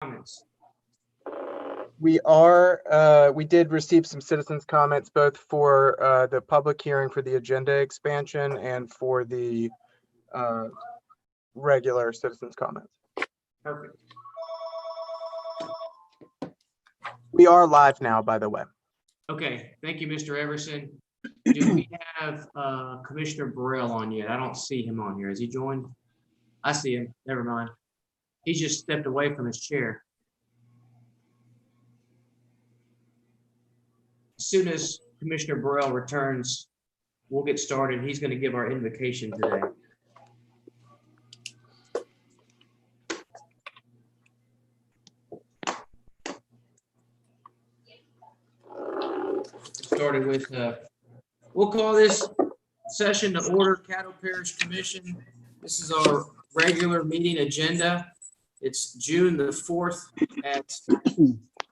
comments? We did receive some citizens' comments, both for the public hearing for the agenda expansion and for the regular citizens' comments. Perfect. We are live now, by the way. Okay, thank you, Mr. Everson. Do we have Commissioner Burrell on yet? I don't see him on here. Has he joined? I see him. Never mind. He just stepped away from his chair. As soon as Commissioner Burrell returns, we'll get started. He's going to give our invocation today. Started with, we'll call this session to order. Caddo Parish Commission. This is our regular meeting agenda. It's June the 4th at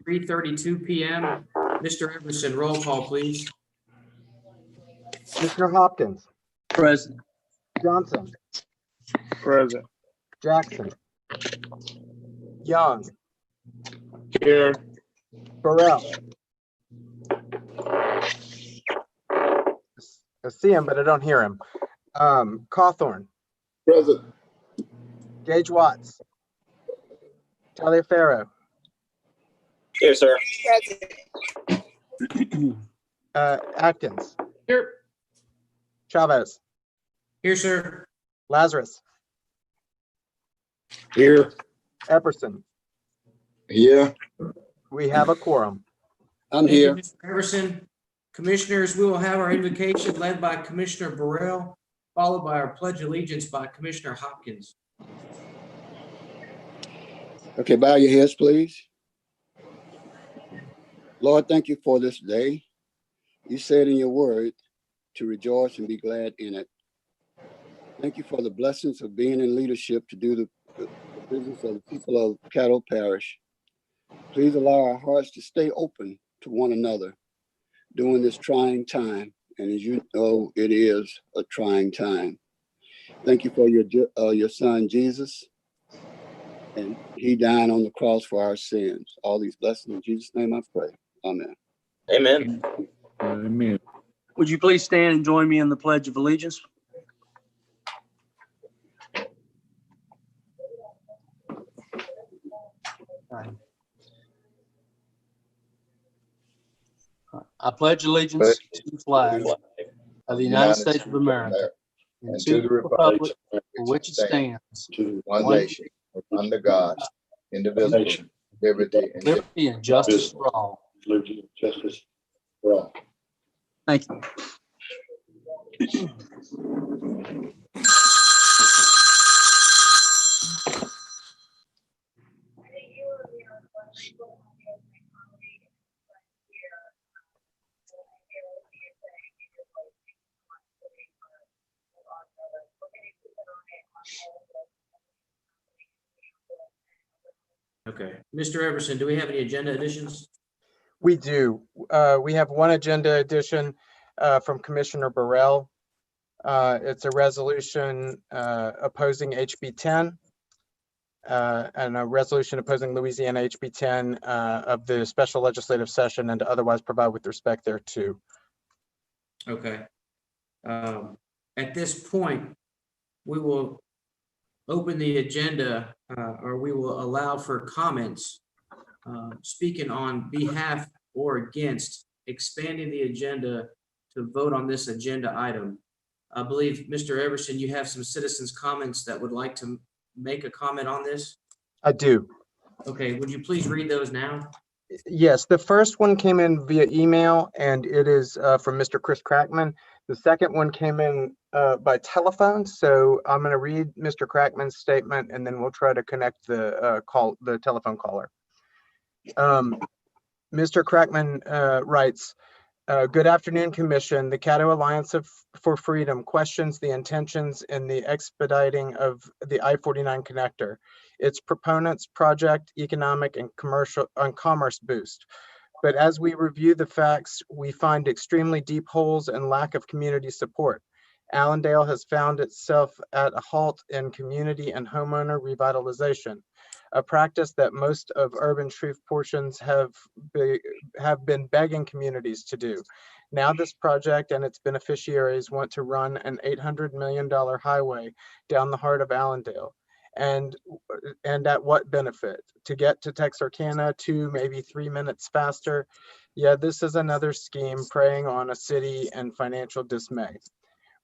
3:32 p.m. Mr. Everson, roll call, please. Mr. Hopkins. Present. Johnson. Present. Jackson. Young. Here. Burrell. I see him, but I don't hear him. Cawthorn. Present. Gage Watts. Taliaferro. Here, sir. Atkins. Here. Chavez. Here, sir. Lazarus. Here. Epperson. Here. We have a quorum. I'm Thank you, here. Mr. Everson. Commissioners, we will have our invocation led by Commissioner Burrell, followed by our pledge of allegiance by Commissioner Hopkins. Okay, bow your heads, please. Lord, thank you for this day. You said in your word to rejoice and be glad in it. Thank you for the blessings of being in leadership to do the business of the people of Caddo Parish. Please allow our hearts to stay open to one another during this trying time. And as you know, it is a trying time. Thank you for your son, Jesus. And he died on the cross for our sins. All these blessings in Jesus' name I pray. Amen. Amen. Amen. Would you please stand and join me in the Pledge of Allegiance? I pledge allegiance to the flag of the United States of America and to the republic for which it stands, one nation, under God, indivisible, liberty liberty and justice for all. Liberty and justice for all. Thank you. Okay, Mr. Everson, do we have any agenda additions? We do. We have one agenda addition from Commissioner Burrell. It's a resolution opposing HB 10 and a resolution opposing Louisiana HB 10 of the special legislative session and to otherwise provide with respect thereto. Okay. At this point, we will open the agenda or we will allow for comments speaking on behalf or against expanding the agenda to vote on this agenda item. I believe, Mr. Everson, you have some citizens' comments that would like to make a comment on this. I do. Okay, would you please read those now? Yes, the first one came in via email and it is from Mr. Chris Crackman. The second one came in by telephone. So I'm going to read Mr. Crackman's statement and then we'll try to connect the telephone caller. Mr. Crackman writes, good afternoon, Commission. The Caddo Alliance for Freedom questions the intentions in the expediting of the I-49 connector, its proponents' project, economic and commerce boost. But as we review the facts, we find extremely deep holes and lack of community support. Allendale has found itself at a halt in community and homeowner revitalization. a practice that most of urban Shreve portions have been begging communities to do. Now this project and its beneficiaries want to run an $800 million highway down the heart of Allendale. And at what benefit? To get to Texarkana 2, maybe 3 minutes faster? Yeah, this is another scheme preying on a city and financial dismay.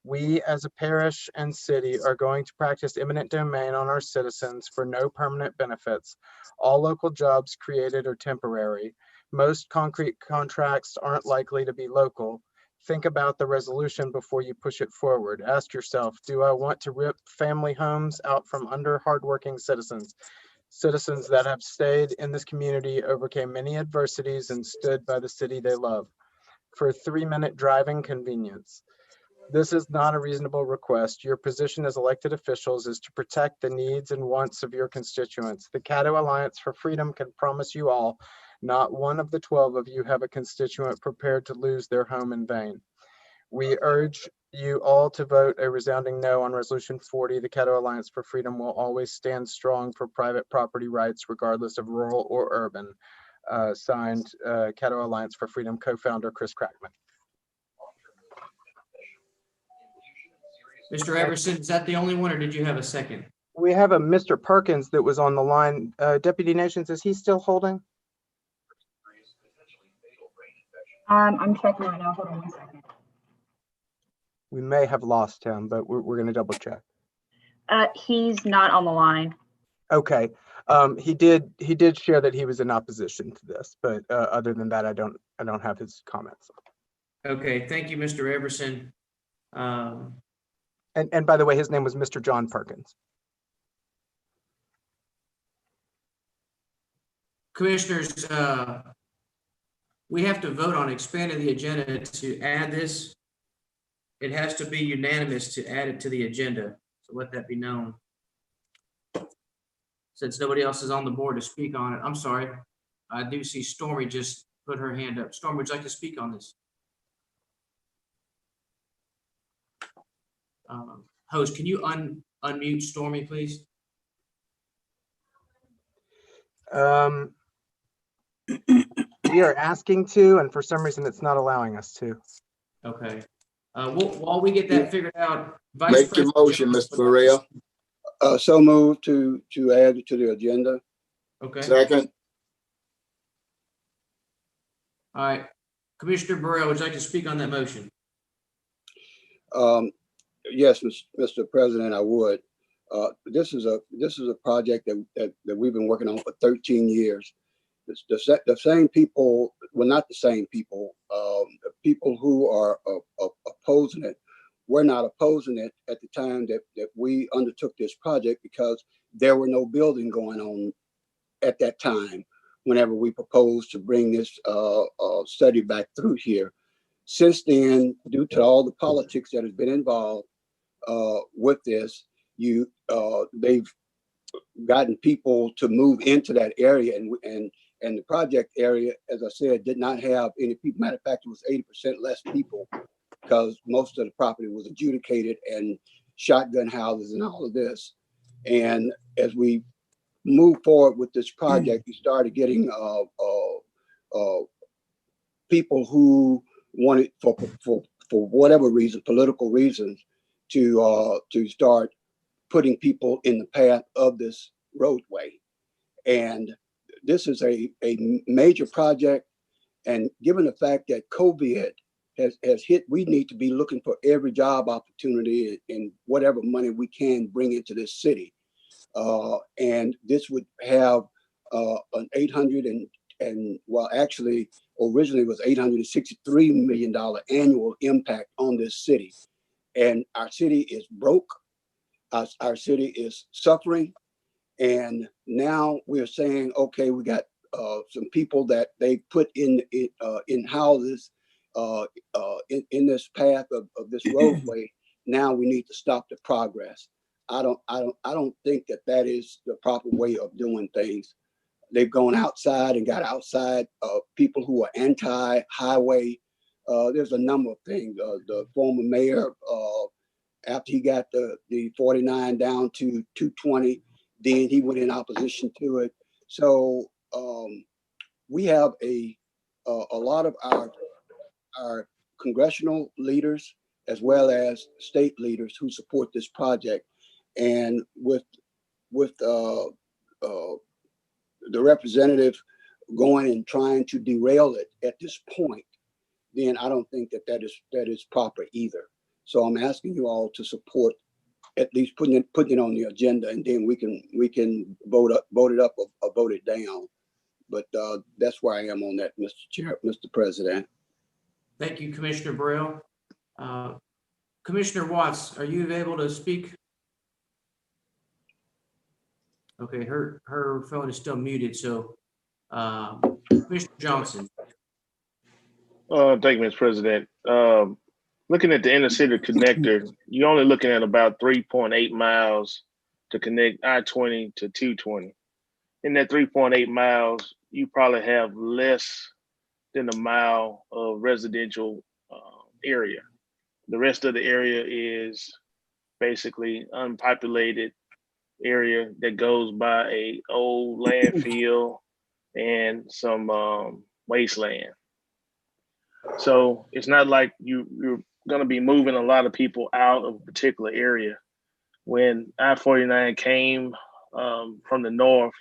We as a parish and city are going to practice eminent domain on our citizens for no permanent benefits. All local jobs created are temporary. Most concrete contracts aren't likely to be local. Think about the resolution before you push it forward. Ask yourself, do I want to rip family homes out from under hardworking citizens? Citizens that have stayed in this community, overcame many adversities, and stood by the city they love for 3-minute driving convenience. This is not a reasonable request. Your position as elected officials is to protect the needs and wants of your constituents. The Caddo Alliance for Freedom can promise you all, not one of the 12 of you have a constituent prepared to lose their home in vain. We urge you all to vote a resounding no on Resolution 40. The Caddo Alliance for Freedom will always stand strong for private property rights, regardless of rural or urban. Signed, Caddo Alliance for Freedom co-founder Chris Crackman. Mr. Everson, is that the only one, or did you have a second? We have a Mr. Perkins that was on the line. Deputy Nations, is he still holding? I'm checking right now. Hold on 1 second. We may have lost him, but we're going to double check. He's not on the line. Okay. He did share that he was in opposition to this, but other than that, I don't have his comments. Okay, thank you, Mr. Everson. And by the way, his name was Mr. John Perkins. Commissioners, we have to vote on expanding the agenda to add this. It has to be unanimous to add it to the agenda, so let that be known. Since nobody else is on the board to speak on it, I'm sorry. I do see Stormy just put her hand up. Stormy, would you like to speak on this? Host, can you unmute Stormy, please? We are asking to, and for some reason, it's not allowing us to. Okay. While we get that figured out, Vice Make your President motion, Jones Mr. would like to- Burrell. So moved to add it to the agenda. Okay, Second. all right. Commissioner Burrell, would you like to speak on that motion? Yes, Mr. President, I would. This is a project that we've been working on for 13 years. The same people, well, not the same people, the people who are opposing it, we're not opposing it at the time that we undertook this project because there were no building going on at that time whenever we proposed to bring this study back through here. Since then, due to all the politics that has been involved with this, they've gotten people to move into that area, and the project area, as I said, did not have any people. Matter of fact, it was 80% less people because most of the property was adjudicated and shotgun houses and all of this. And as we moved forward with this project, we started getting people who wanted, for whatever reason, political reasons, to start putting people in the path of this roadway. And this is a major project. And given the fact that COVID has hit, we need to be looking for every job opportunity and whatever money we can bring into this city. And this would have an 800 and well, actually, originally it was $863 million annual impact on this city. And our city is broke. Our city is suffering. And now we're saying, okay, we got some people that they put in houses in this path of this roadway. Now we need to stop the progress. I don't think that is the proper way of doing things. They've gone outside and got outside people who are anti-highway. There's a number of things. The former mayor, after he got the 49 down to 220, then he went in opposition to it. So we have a lot of our congressional leaders as well as state leaders who support this project, and with the representative going and trying to derail it at this point, then I don't think that is proper either. So I'm asking you all to support at least putting it on the agenda, and then we can vote it up or vote it down. But that's where I am on that, Mr. President. Thank you, Commissioner Burrell. Commissioner Watts, are you able to speak? Okay, her phone is still muted, so Commissioner Johnson. Thank you, Mr. President. Looking at the inner city connector, you're only looking at about 3.8 miles to connect I-20 to 220. In that 3.8 miles, you probably have less than a mile of residential area. The rest of the area is basically unpopulated area that goes by a old landfill and some wasteland. So it's not like you're going to be moving a lot of people out of a particular area. When I-49 came from the north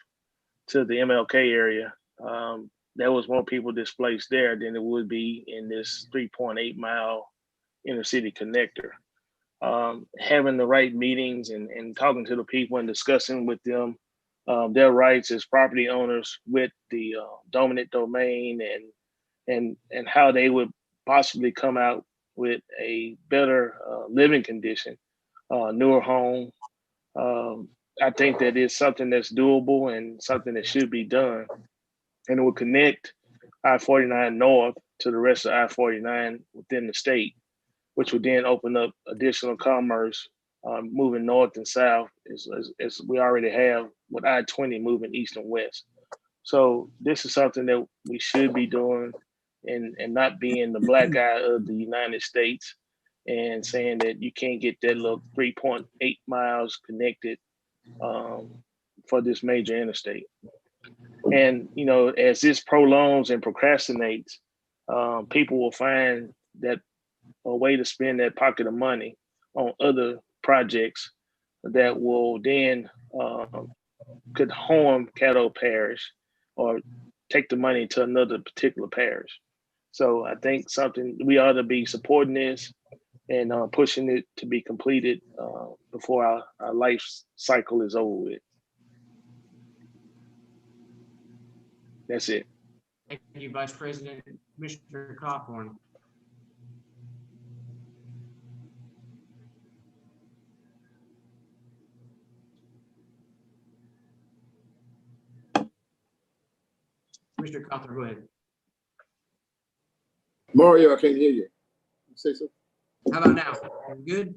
to the MLK area, there was more people displaced there than it would be in this 3.8 mile inner city connector. Having the right meetings and talking to the people and discussing with them their rights as property owners with the dominant domain and how they would possibly come out with a better living condition, newer home. I think that is something that's doable and something that should be done. And it will connect I-49 North to the rest of I-49 within the state, which would then open up additional commerce moving north and south, as we already have with I-20 moving east and west. So this is something that we should be doing and not being the black eye of the United States and saying that you can't get that little 3.8 miles connected for this major interstate. And, you know, as this prolongs and procrastinates, people will find that a way to spend that pocket of money on other projects that will then could harm Caddo Parish or take the money to another particular parish. So I think something we ought to be supporting this and pushing it to be completed before our life cycle is over with. That's it. Thank you, Vice President. Commissioner Cawthorn. Commissioner Cawthorn, go ahead. Mario, I can't hear you. Say so. How about now? Good?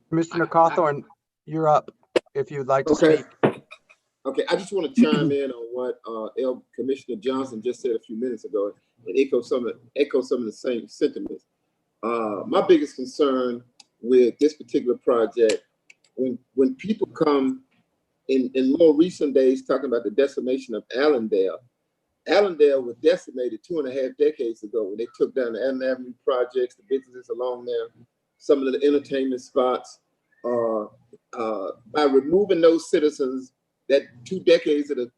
Commissioner Cawthorn, you're up if you'd like to Okay. speak. Okay, I just want to chime in on what Commissioner Johnson just said a few minutes ago and echo some of the same sentiments. My biggest concern with this particular project, when people come in more recent days talking about the decimation of Allendale was decimated 2.5 decades ago when they took down the Allen Avenue projects, the businesses along there, some of the entertainment spots. By removing those citizens, that 2 decades and a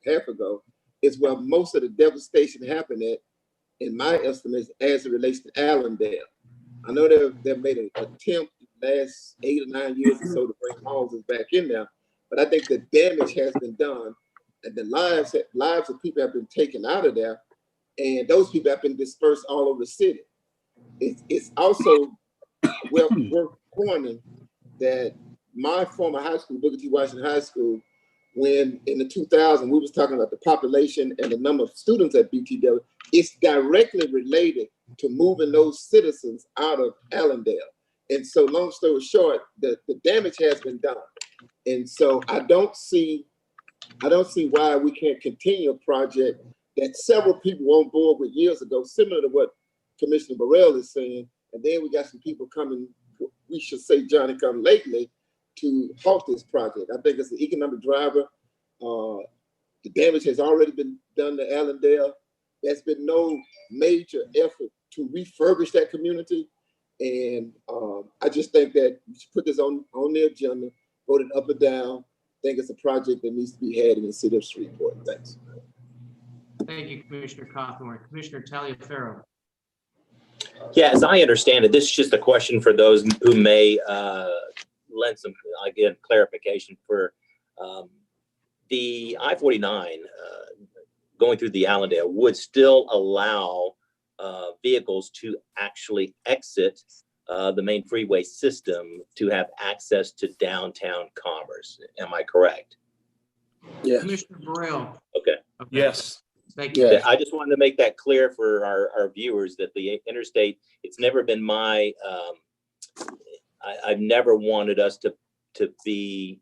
half ago is where most of the devastation happened at, in my estimation, as it relates to Allendale. I know they've made an attempt the last 8 or 9 years or so to bring houses back in there, but I think the damage has been done and the lives of people have been taken out of there, and those people have been dispersed all over the city. It's also worth pointing that my former high school, Booker T. Washington High School, when in the 2000s we was talking about the population and the number of students at BTW, it's directly related to moving those citizens out of Allendale. And so, long story short, the damage has been done. And so I don't see why we can't continue a project that several people were on board with years ago, similar to what Commissioner Burrell is saying. And then we got some people coming, we should say Johnny come lately, to halt this project. I think it's an economic driver. The damage has already been done to Allendale. There's been no major effort to refurbish that community. And I just think that we should put this on the agenda, vote it up or down. I think it's a project that needs to be had in the city of Shreveport. Thanks. Thank you, Commissioner Cawthorn. Commissioner Taliaferro. Yeah, as I understand it, this is just a question for those who may lend some, again, clarification for the I-49 going through the Allendale would still allow vehicles to actually exit the main freeway system to have access to downtown commerce. Am I correct? Yes. Commissioner Burrell. Okay. Yes. Thank you. Yes. I just wanted to make that clear for our viewers that the interstate, it's never been my, I've never wanted us to be,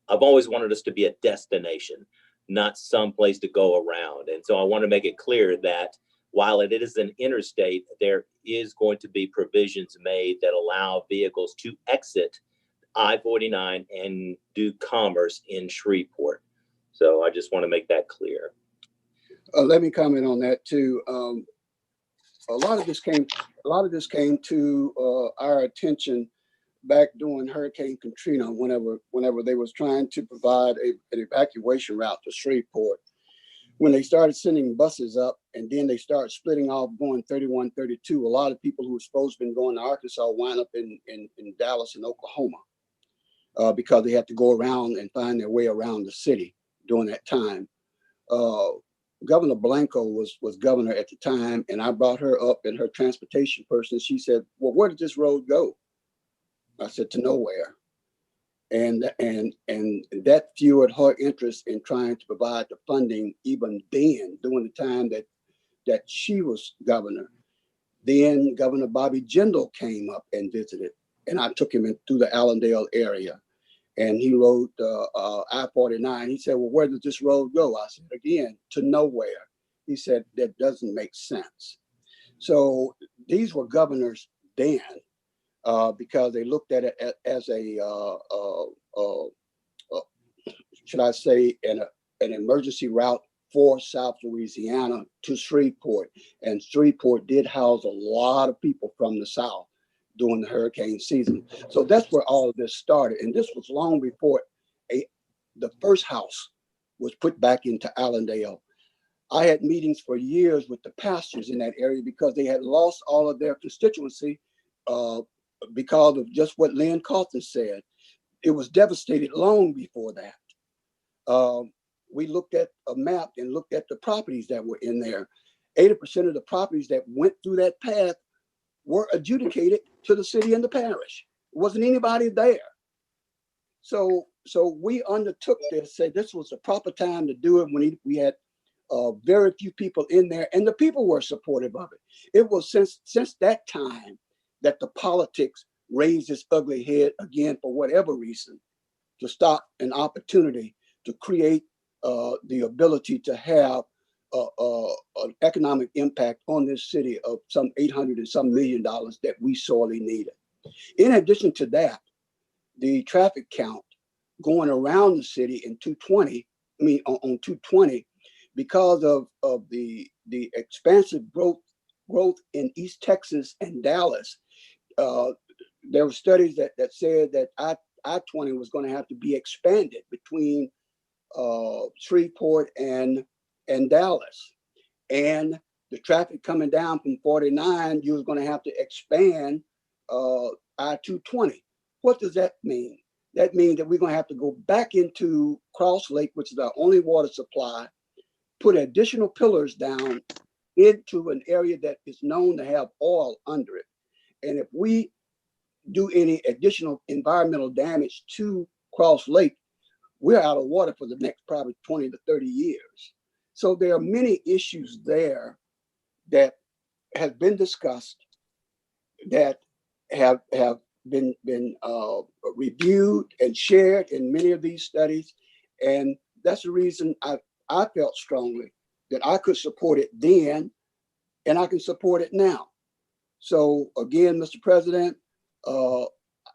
I've always wanted us to be a destination, not some place to go around. And so I want to make it clear that while it is an interstate, there is going to be provisions made that allow vehicles to exit I-49 and do commerce in Shreveport. So I just want to make that clear. Let me comment on that too. A lot of this came to our attention back during Hurricane Katrina, whenever they was trying to provide an evacuation route to Shreveport. When they started sending buses up and then they started splitting off going 31, 32, a lot of people who were supposed to be going to Arkansas wound up in Dallas and Oklahoma because they had to go around and find their way around the city during that time. Governor Blanco was governor at the time, and I brought her up and her transportation person. She said, well, where did this road go? I said, to nowhere. And that fueled her interest in trying to provide the funding even then, during the time that she was governor. Then Governor Bobby Jindal came up and visited, and I took him through the Allendale area. And he rode I-49. He said, well, where does this road go? I said, again, to nowhere. He said, that doesn't make sense. So these were governors then because they looked at it as a, should I say, an emergency route for South Louisiana to Shreveport. And Shreveport did house a lot of people from the South during the hurricane season. So that's where all of this started. And this was long before the first house was put back into Allendale. I had meetings for years with the pastors in that area because they had lost all of their constituency because of just what Lynn Cawthorn said. It was devastated long before that. We looked at a map and looked at the properties that were in there. 80% of the properties that went through that path were adjudicated to the city and the parish. It wasn't anybody there. So we undertook this, said this was the proper time to do it when we had very few people in there, and the people were supportive of it. It was since that time that the politics raised its ugly head again for whatever reason, to stop an opportunity to create the ability to have an economic impact on this city of some $800 and some million that we sorely needed. In addition to that, the traffic count going around the city in on 220, because of the expansive growth in East Texas and Dallas, there were studies that said that I-20 was going to have to be expanded between Shreveport and Dallas. And the traffic coming down from 49, you was going to have to expand I-220. What does that mean? That means that we're going to have to go back into Cross Lake, which is our only water supply, put additional pillars down into an area that is known to have oil under it. And if we do any additional environmental damage to Cross Lake, we're out of water for the next probably 20 to 30 years. So there are many issues there that have been discussed, that have been reviewed and shared in many of these studies. And that's the reason I felt strongly that I could support it then, and I can support it now. So again, Mr. President,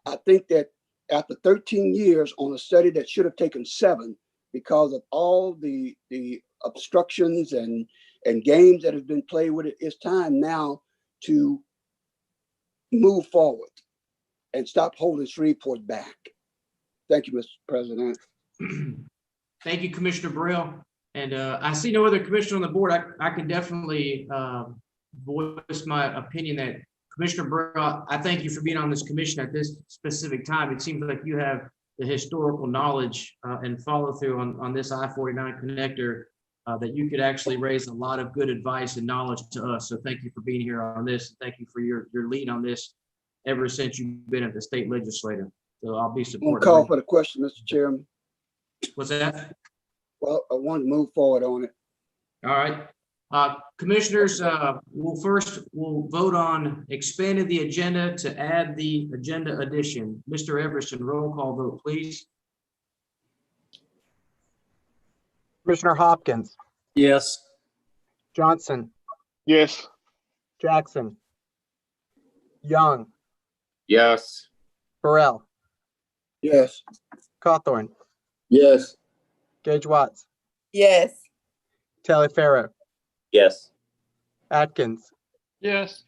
I think that after 13 years on a study that should have taken 7, because of all the obstructions and games that have been played with it, it's time now to move forward and stop holding Shreveport back. Thank you, Mr. President. Thank you, Commissioner Burrell. And I see no other commissioner on the board. I can definitely voice my opinion that Commissioner Burrell, I thank you for being on this commission at this specific time. It seems like you have the historical knowledge and follow through on this I-49 connector that you could actually raise a lot of good advice and knowledge to us. So thank you for being here on this. Thank you for your lead on this ever since you've been at the state legislature. So I'll be supportive. One call for the question, Mr. Chairman. What's that? Well, I want to move forward on it. All right. Commissioners, we'll vote on expanding the agenda to add the agenda addition. Mr. Everson, roll call vote, please. Commissioner Hopkins, Yes. Johnson, Yes. Jackson, Young, Yes. Burrell, Yes. Cawthorn, Yes. Gage Watts, Yes. Taliaferro, Yes. Atkins, Yes.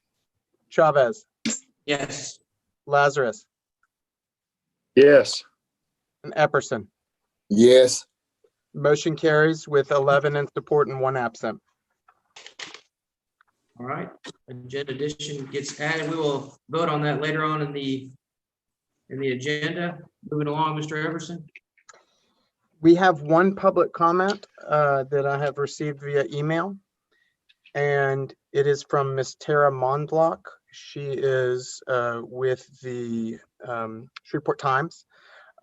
Chavez, Yes. Lazarus, Yes. and Epperson. Yes. Motion carries with 11 in support and 1 absent. All right. Agenda addition gets added. We will vote on that later on in the agenda. Moving along, Mr. Everson. We have one public comment that I have received via email, and it is from Miss Tara Mondlock. She is with the Shreveport Times,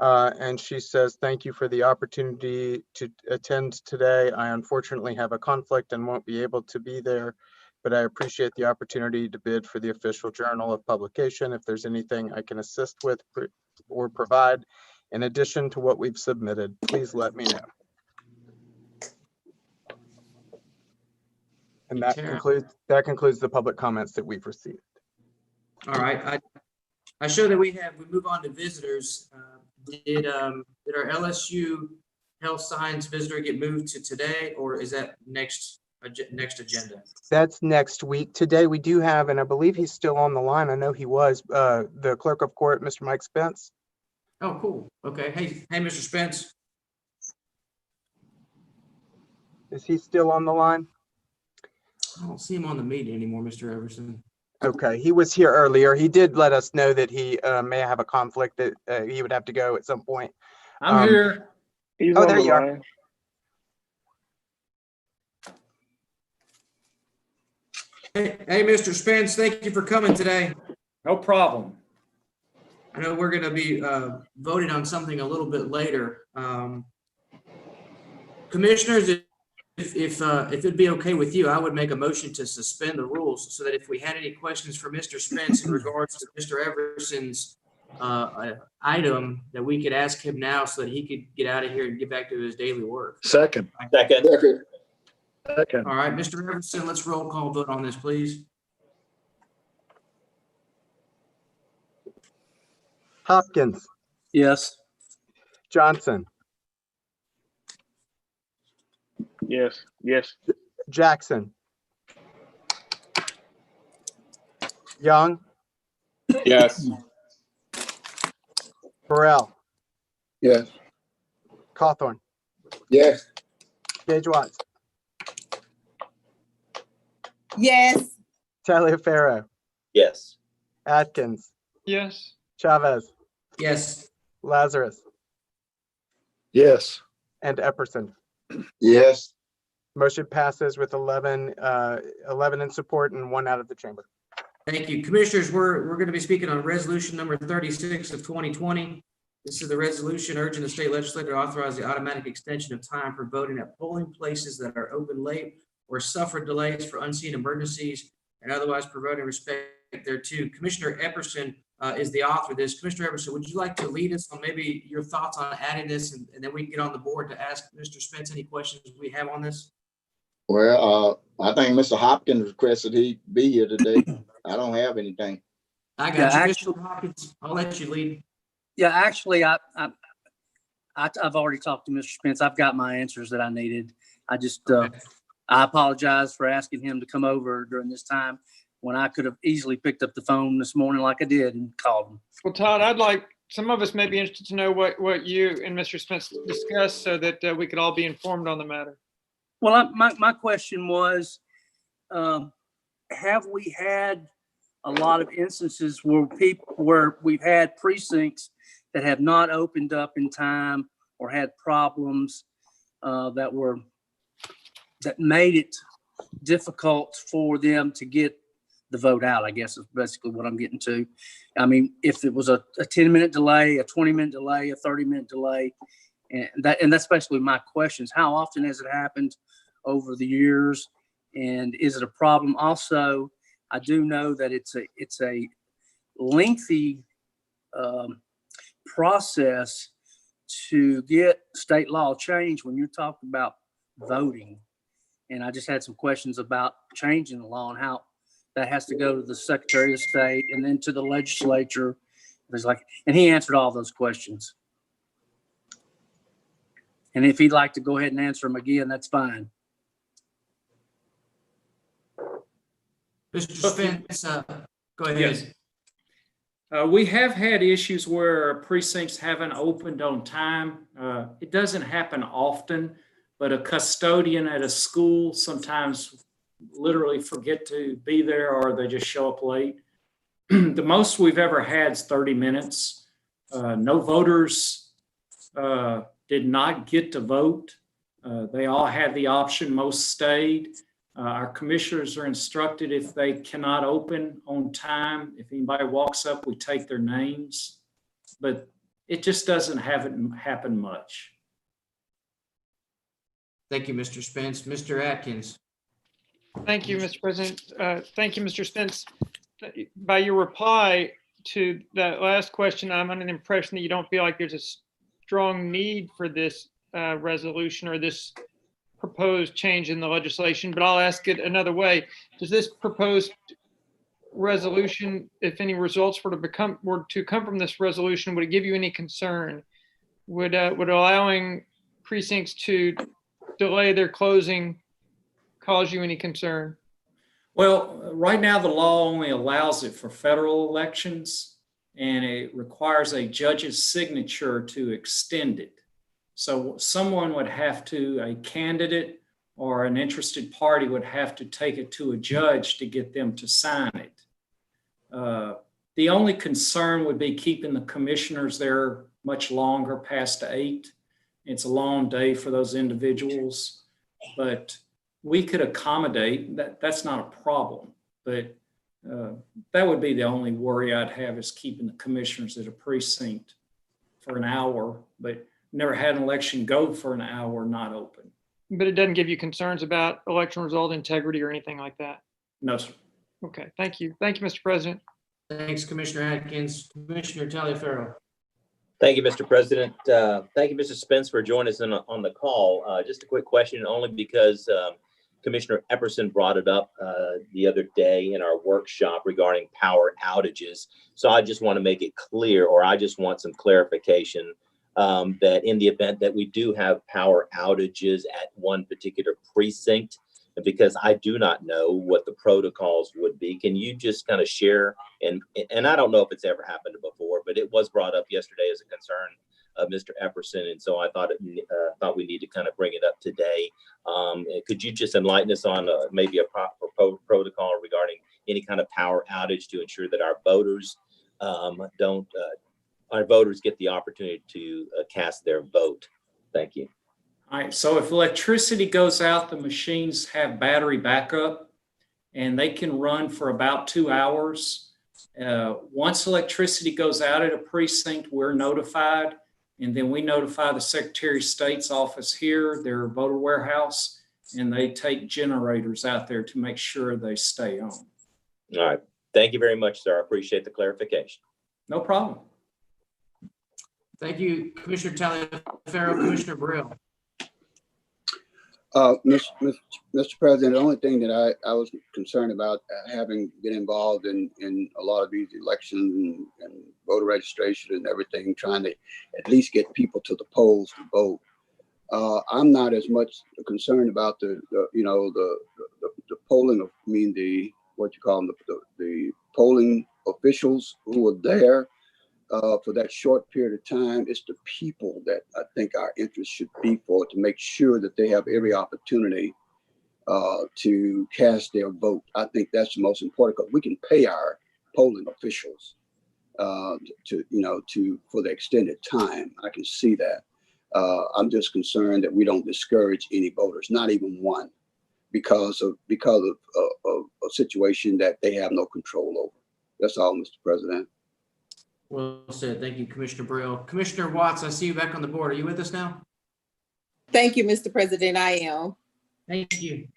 and she says, "Thank you for the opportunity to attend today. I unfortunately have a conflict and won't be able to be there, but I appreciate the opportunity to bid for the official journal of publication. If there's anything I can assist with or provide in addition to what we've submitted, please let me know." And that concludes the public comments that we've received. All right. I show that we move on to visitors. Did our LSU health science visitor get moved to today, or is that next agenda? That's next week. Today we do have, and I believe he's still on the line. I know he was, the clerk of court, Mr. Mike Spence. Oh, cool. Okay. Hey, Mr. Spence. Is he still on the line? I don't see him on the meeting anymore, Mr. Everson. Okay, he was here earlier. He did let us know that he may have a conflict that he would have to go at some point. I'm here. He's Oh, on there the you are. line. Hey, Mr. Spence, thank you for coming today. No problem. I know we're going to be voting on something a little bit later. Commissioners, if it'd be okay with you, I would make a motion to suspend the rules so that if we had any questions for Mr. Spence in regards to Mr. Everson's item, that we could ask him now so that he could get out of here and get back to his daily work. Second. Second. Second. All right, Mr. Everson, let's roll call vote on this, please. Hopkins, Yes. Johnson, Yes. Yes. Jackson, Young, Yes. Burrell, Yes. Cawthorn, Yes. Gage Watts, Yes. Taliaferro, Yes. Atkins, Yes. Chavez, Yes. Lazarus, Yes. and Epperson. Yes. Motion passes with 11 in support and 1 out of the chamber. Thank you. Commissioners, we're going to be speaking on resolution number 36 of 2020. This is the resolution urging the state legislature to authorize the automatic extension of time for voting at polling places that are open late or suffer delays for unseen emergencies and otherwise providing respect thereto. Commissioner Epperson is the author of this. Commissioner Epperson, would you like to lead us on maybe your thoughts on adding this, and then we can get on the board to ask Mr. Spence any questions we have on this? Well, I think Mr. Hopkins requested he be here today. I don't have anything. I Yeah, got you, Mr. Hawkins. I'll let you lead. Yeah, actually, I've already talked to Mr. Spence. I've got my answers that I needed. I just, I apologize for asking him to come over during this time when I could have easily picked up the phone this morning like I did and called him. Well, Todd, some of us may be interested to know what you and Mr. Spence discussed so that we could all be informed on the matter. Well, my question was, have we had a lot of instances where we've had precincts that have not opened up in time or had problems that made it difficult for them to get the vote out, I guess is basically what I'm getting to. I mean, if it was a 10-minute delay, a 20-minute delay, a 30-minute delay, and that's basically my questions. How often has it happened over the years? And is it a problem? Also, I do know that it's a lengthy process to get state law changed when you're talking about voting. And I just had some questions about changing the law and how that has to go to the Secretary of State and then to the legislature. And he answered all those questions. And if he'd like to go ahead and answer them again, that's fine. Mr. Spence, go ahead. Yes. We have had issues where precincts haven't opened on time. It doesn't happen often, but a custodian at a school sometimes literally forget to be there or they just show up late. The most we've ever had is 30 minutes. No voters did not get to vote. They all had the option, most stayed. Our commissioners are instructed if they cannot open on time, if anybody walks up, we take their names, but it just doesn't happen much. Thank you, Mr. Spence. Mr. Atkins. Thank you, Mr. President. Thank you, Mr. Spence. By your reply to that last question, I'm under the impression that you don't feel like there's a strong need for this resolution or this proposed change in the legislation, but I'll ask it another way. Does this proposed resolution, if any results were to come from this resolution, would it give you any concern? Would allowing precincts to delay their closing cause you any concern? Well, right now the law only allows it for federal elections, and it requires a judge's signature to extend it. So someone would have to, a candidate or an interested party would have to take it to a judge to get them to sign it. The only concern would be keeping the commissioners there much longer past 8. It's a long day for those individuals, but we could accommodate that. That's not a problem, but that would be the only worry I'd have, is keeping the commissioners at a precinct for an hour, but never had an election go for an hour not open. But it doesn't give you concerns about election result integrity or anything like that? No, sir. Okay, thank you. Thank you, Mr. President. Thanks, Commissioner Atkins. Commissioner Taliaferro. Thank you, Mr. President. Thank you, Mr. Spence, for joining us on the call. Just a quick question, only because Commissioner Epperson brought it up the other day in our workshop regarding power outages. So I just want to make it clear, or I just want some clarification that in the event that we do have power outages at one particular precinct, because I do not know what the protocols would be, can you just kind of share, and I don't know if it's ever happened before, but it was brought up yesterday as a concern of Mr. Epperson, and so I thought we need to kind of bring it up today. Could you just enlighten us on maybe a proper protocol regarding any kind of power outage to ensure that our voters our voters get the opportunity to cast their vote? Thank you. All right, so if electricity goes out, the machines have battery backup and they can run for about 2 hours. Once electricity goes out at a precinct, we're notified, and then we notify the Secretary of State's office here, their voter warehouse, and they take generators out there to make sure they stay on. All right. Thank you very much, sir. I appreciate the clarification. No problem. Thank you, Commissioner Taliaferro. Commissioner Burrell. Mr. President, the only thing that I was concerned about, having been involved in a lot of these elections and voter registration and everything, trying to at least get people to the polls to vote. I'm not as much concerned about the polling of, what you call them, the polling officials who were there for that short period of time. It's the people that I think our interest should be for, to make sure that they have every opportunity to cast their vote. I think that's the most important, because we can pay our polling officials for the extended time. I can see that. I'm just concerned that we don't discourage any voters, not even one, because of a situation that they have no control over. That's all, Mr. President. Well said. Thank you, Commissioner Brill. Commissioner Watts, I see you back on the board. Are you with us now? Thank you, Mr. President. I am. Thank you.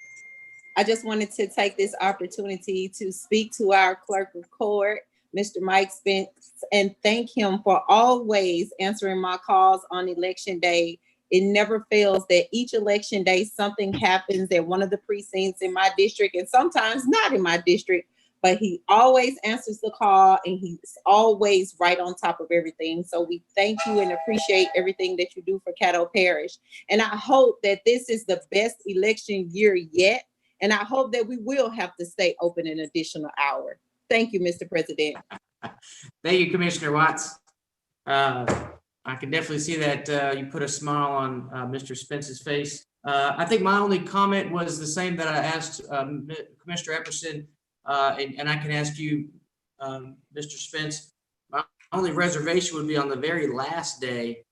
I just wanted to take this opportunity to speak to our clerk of court, Mr. Mike Spence, and thank him for always answering my calls on election day. It never fails that each election day, something happens at one of the precincts in my district, and sometimes not in my district, but he always answers the call and he's always right on top of everything. So we thank you and appreciate everything that you do for Caddo Parish. And I hope that this is the best election year yet. And I hope that we will have to stay open an additional hour. Thank you, Mr. President. Thank you, Commissioner Watts. I can definitely see that you put a smile on Mr. Spence's face. I think my only comment was the same that I asked Commissioner Epperson, and I can ask you, Mr. Spence. My only reservation would be on the very last day.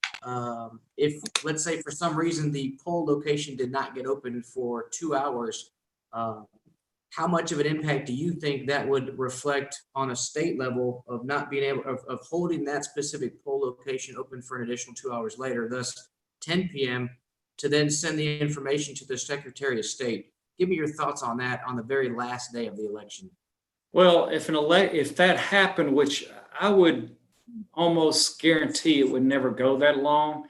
If, let's say, for some reason the poll location did not get open for 2 hours, how much of an impact do you think that would reflect on a state level of not being able of holding that specific poll location open for an additional 2 hours later, thus 10 p.m. to then send the information to the Secretary of State? Give me your thoughts on that on the very last day of the election. Well, if that happened, which I would almost guarantee it would never go that long,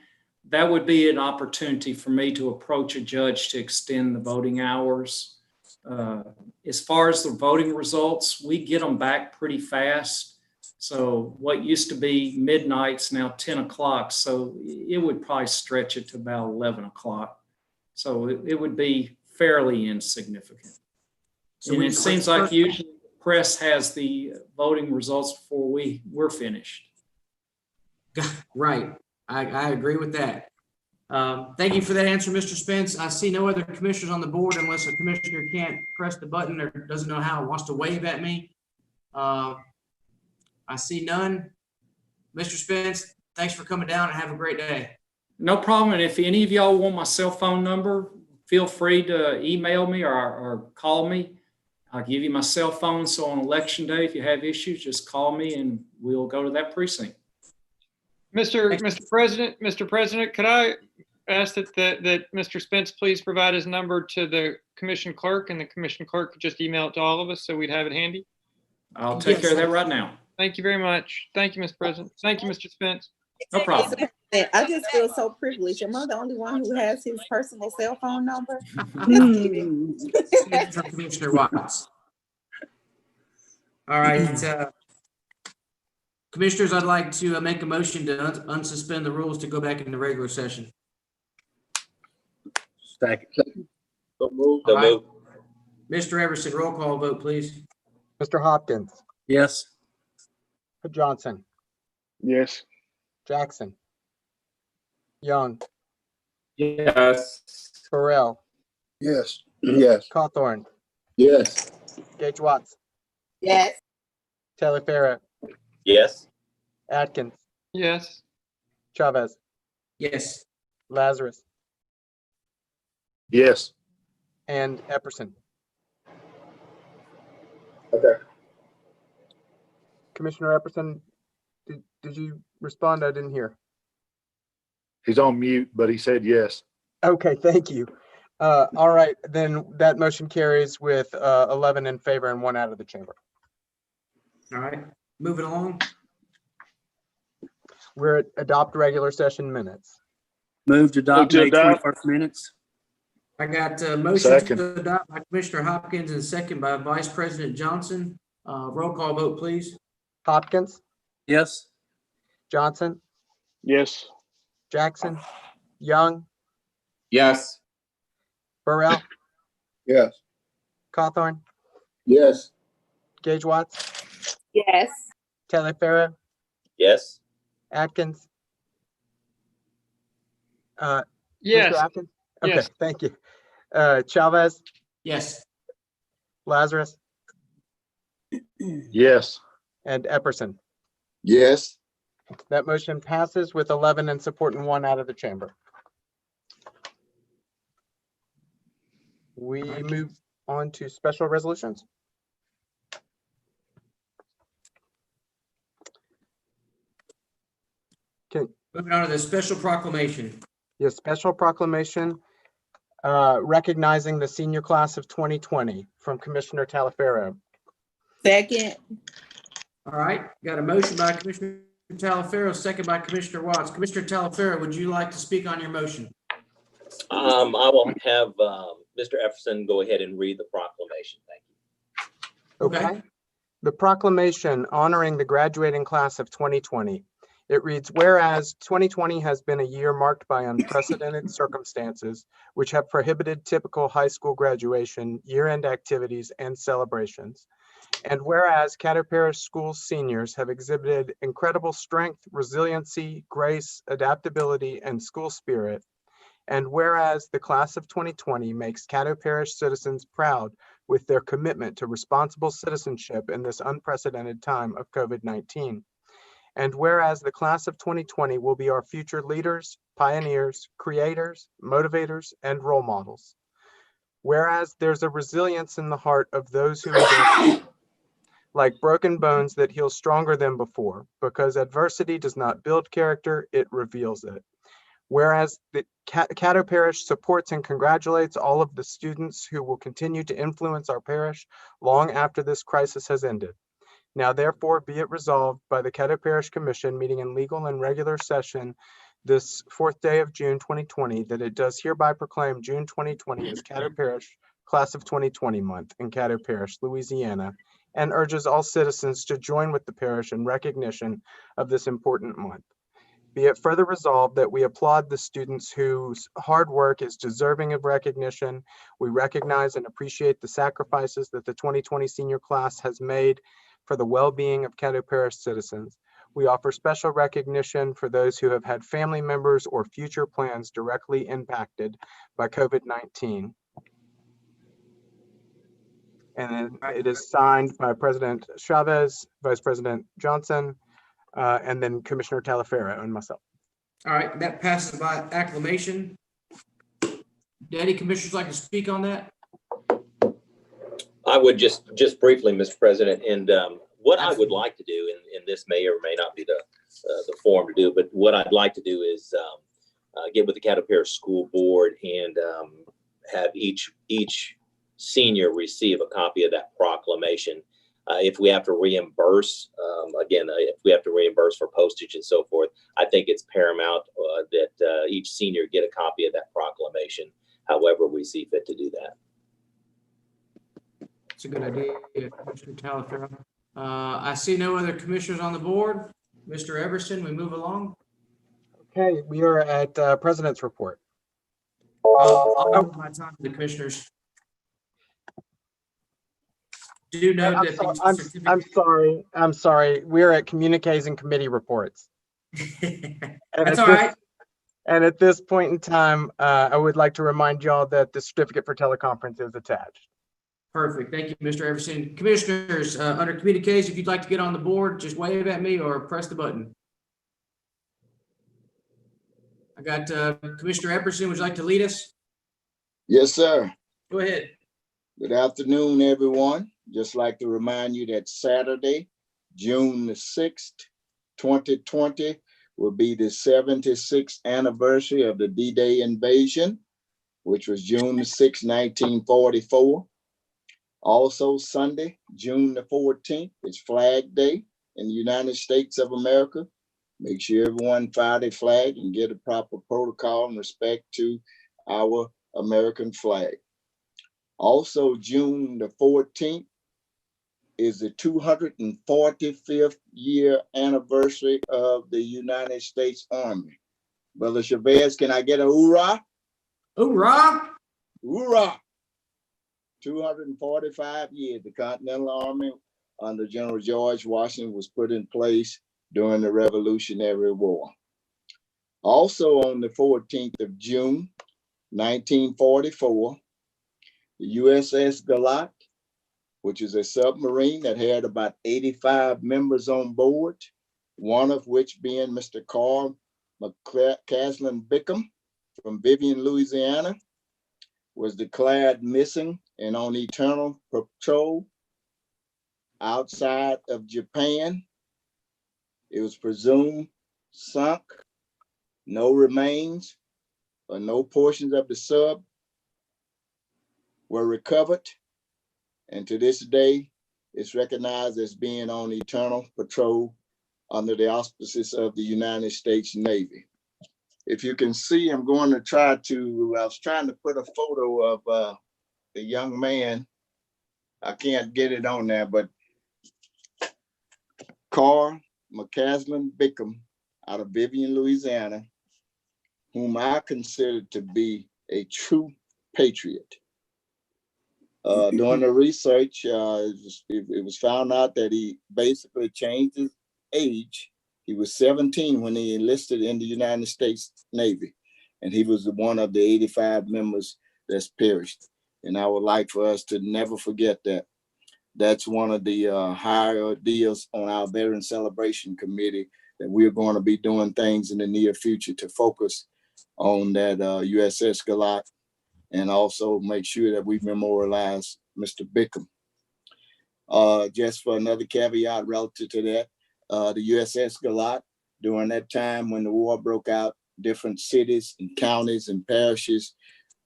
that would be an opportunity for me to approach a judge to extend the voting hours. As far as the voting results, we get them back pretty fast. So what used to be midnight's now 10 o'clock. So it would probably stretch it to about 11 o'clock. So it would be fairly insignificant. So and it seems like usually the press has the voting results before we're finished. Right. I agree with that. Thank you for that answer, Mr. Spence. I see no other commissioners on the board unless a commissioner can't press the button or doesn't know how, wants to wave at me. I see none. Mr. Spence, thanks for coming down and have a great day. No problem. And if any of y'all want my cell phone number, feel free to email me or call me. I'll give you my cell phone. So on election day, if you have issues, just call me and we'll go to that precinct. Mr. President, could I ask that Mr. Spence please provide his number to the commission clerk, and the commission clerk could just email it to all of us so we'd have it handy? I'll take care of that right now. Thank you very much. Thank you, Mr. President. Thank you, Mr. Spence. No problem. I just feel so privileged. Am I the only one who has his personal cell phone number? From Commissioner Watts. All right. Commissioners, I'd like to make a motion to unsuspend the rules to go back into regular session. Second. So move. So moved. Mr. Everson, roll call vote, please. Mr. Hopkins, Yes. Johnson, Yes. Jackson, Young, Yes. Burrell, Yes. Yes. Cawthorn, Yes. Gage Watts, Yes. Taylor Farrah, Yes. Atkins, Yes. Chavez, Yes. Lazarus, Yes. and Epperson. Okay. Commissioner Epperson, did you respond? I didn't hear. He's on mute, but he said yes. Okay, thank you. All right, then that motion carries with 11 in favor and 1 out of the chamber. All right, moving along. We're at adopt regular session minutes. Move to adopt Move to May adopt. 21st minutes. I got a motion Second. to adopt by Commissioner Hopkins and second by Vice President Johnson. Roll call vote, please. Hopkins, Yes. Johnson, Yes. Jackson, Young, Yes. Burrell, Yes. Cawthorn, Yes. Gage Watts, Yes. Taliaferro, Yes. Atkins. Mr. Yes, Atkins? Okay, yes. thank you. Chavez, Yes. Lazarus, Yes. and Epperson. Yes. That motion passes with 11 in support and 1 out of the chamber. We move on to special resolutions. Moving on to the special proclamation. Yes, special proclamation recognizing the senior class of 2020 from Commissioner Taliaferro. Second. All right, got a motion by Commissioner Taliaferro, second by Commissioner Watts. Commissioner Taliaferro, would you like to speak on your motion? I will have Mr. Efferson go ahead and read the proclamation. Thank you. Okay. The proclamation honoring the graduating class of 2020. It reads, whereas 2020 has been a year marked by unprecedented circumstances, which have prohibited typical high school graduation, year-end activities, and celebrations. And whereas Caddo Parish School seniors have exhibited incredible strength, resiliency, grace, adaptability, and school spirit. And whereas the class of 2020 makes Caddo Parish citizens proud with their commitment to responsible citizenship in this unprecedented time of COVID-19. And whereas the class of 2020 will be our future leaders, pioneers, creators, motivators, and role models. Whereas there's a resilience in the heart of those who endure, like broken bones that heal stronger than before, because adversity does not build character, it reveals it. Whereas the Caddo Parish supports and congratulates all of the students who will continue to influence our parish long after this crisis has ended. Now therefore be it resolved by the Caddo Parish Commission meeting in legal and regular session this 4th day of June 2020 that it does hereby proclaim June 2020 as Caddo Parish Class of 2020 month in Caddo Parish, Louisiana, and urges all citizens to join with the parish in recognition of this important month. Be it further resolved that we applaud the students whose hard work is deserving of recognition. We recognize and appreciate the sacrifices that the 2020 senior class has made for the well-being of Caddo Parish citizens. We offer special recognition for those who have had family members or future plans directly impacted by COVID-19. And then it is signed by President Chavez, Vice President Johnson, and then Commissioner Taliaferro and myself. All right, that passes by acclamation. Do any commissioners like to speak on that? I would just briefly, Mr. President, and what I would like to do, and this may or may not be the form to do, but what I'd like to do is get with the Caddo Parish School Board and have each senior receive a copy of that proclamation. If we have to reimburse, if we have to reimburse for postage and so forth, I think it's paramount that each senior get a copy of that proclamation, however we see fit to do that. It's a good idea, Commissioner Taliaferro. I see no other commissioners on the board. Mr. Everson, we move along. Okay, we are at President's Report. I'll give my time to the commissioners. Do note that these I'm sorry. We're at Communiques and Committee Reports. That's all right. And at this point in time, I would like to remind y'all that the certificate for teleconference is attached. Perfect. Thank you, Mr. Everson. Commissioners, under communiques, if you'd like to get on the board, just wave at me or press the button. I got Commissioner Epperson. Would you like to lead us? Yes, sir. Go ahead. Good afternoon, everyone. Just like to remind you that Saturday, June the 6th, 2020, will be the 76th anniversary of the D-Day invasion, which was June the 6th, 1944. Also Sunday, June the 14th, is Flag Day in the United States of America. Make sure everyone fly their flag and get a proper protocol and respect to our American flag. Also, June the 14th is the 245th year anniversary of the United States Army. Brother Chavez, can I get a hoorah? Hoorah! Hoorah! 245 years, the Continental Army under General George Washington was put in place during the Revolutionary War. Also on the 14th of June, 1944, the USS Galat, which is a submarine that had about 85 members on board, one of which being Mr. Carl McCaslin Bickham from Vivian, Louisiana, was declared missing and on eternal patrol outside of Japan. It was presumed sunk. No remains or no portions of the sub were recovered. And to this day, it's recognized as being on eternal patrol under the auspices of the United States Navy. If you can see, I'm going to try to, I was trying to put a photo of the young man. I can't get it on there, but Carl McCaslin Bickham out of Vivian, Louisiana, whom I consider to be a true patriot. During the research, it was found out that he basically changed his age. He was 17 when he enlisted in the United States Navy, and he was one of the 85 members that's perished. And I would like for us to never forget that. That's one of the higher deals on our Veteran Celebration Committee, that we're going to be doing things in the near future to focus on that USS Galat, and also make sure that we memorialize Mr. Bickham. Just for another caveat relative to that, the USS Galat, during that time when the war broke out, different cities and counties and parishes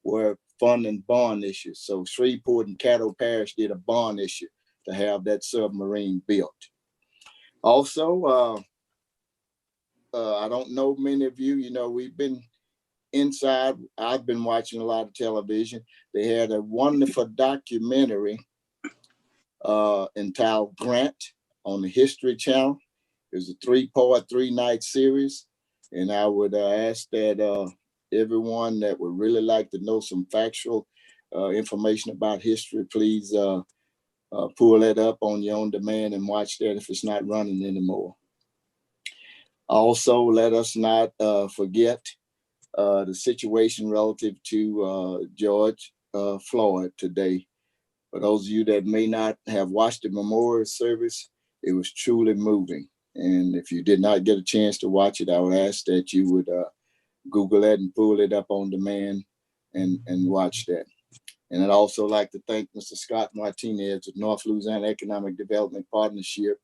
were funding bond issues. So Shreveport and Caddo Parish did a bond issue to have that submarine built. Also, I don't know many of you, we've been inside. I've been watching a lot of television. They had a wonderful documentary entitled Grant on the History Channel. It was a 3-part, 3-night series. And I would ask that everyone that would really like to know some factual information about history, please pull that up on your own demand and watch that if it's not running anymore. Also, let us not forget the situation relative to George Floyd today. For those of you that may not have watched the memorial service, it was truly moving. And if you did not get a chance to watch it, I would ask that you would Google it and pull it up on demand and watch that. And I'd also like to thank Mr. Scott Martinez of North Louisiana Economic Development Partnership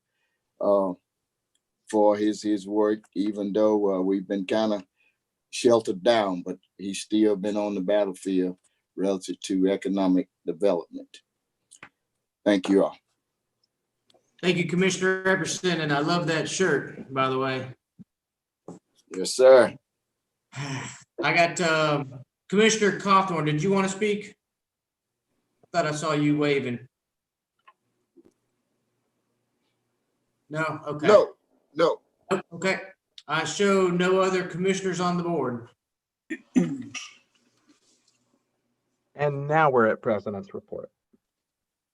for his work, even though we've been kind of sheltered down, but he's still been on the battlefield relative to economic development. Thank you all. Thank you, Commissioner Epperson, and I love that shirt, by the way. Yes, sir. I got Commissioner Cawthorn. Did you want to speak? I thought I saw you waving. No? Okay. No. Okay. I show no other commissioners on the board. And now we're at President's Report.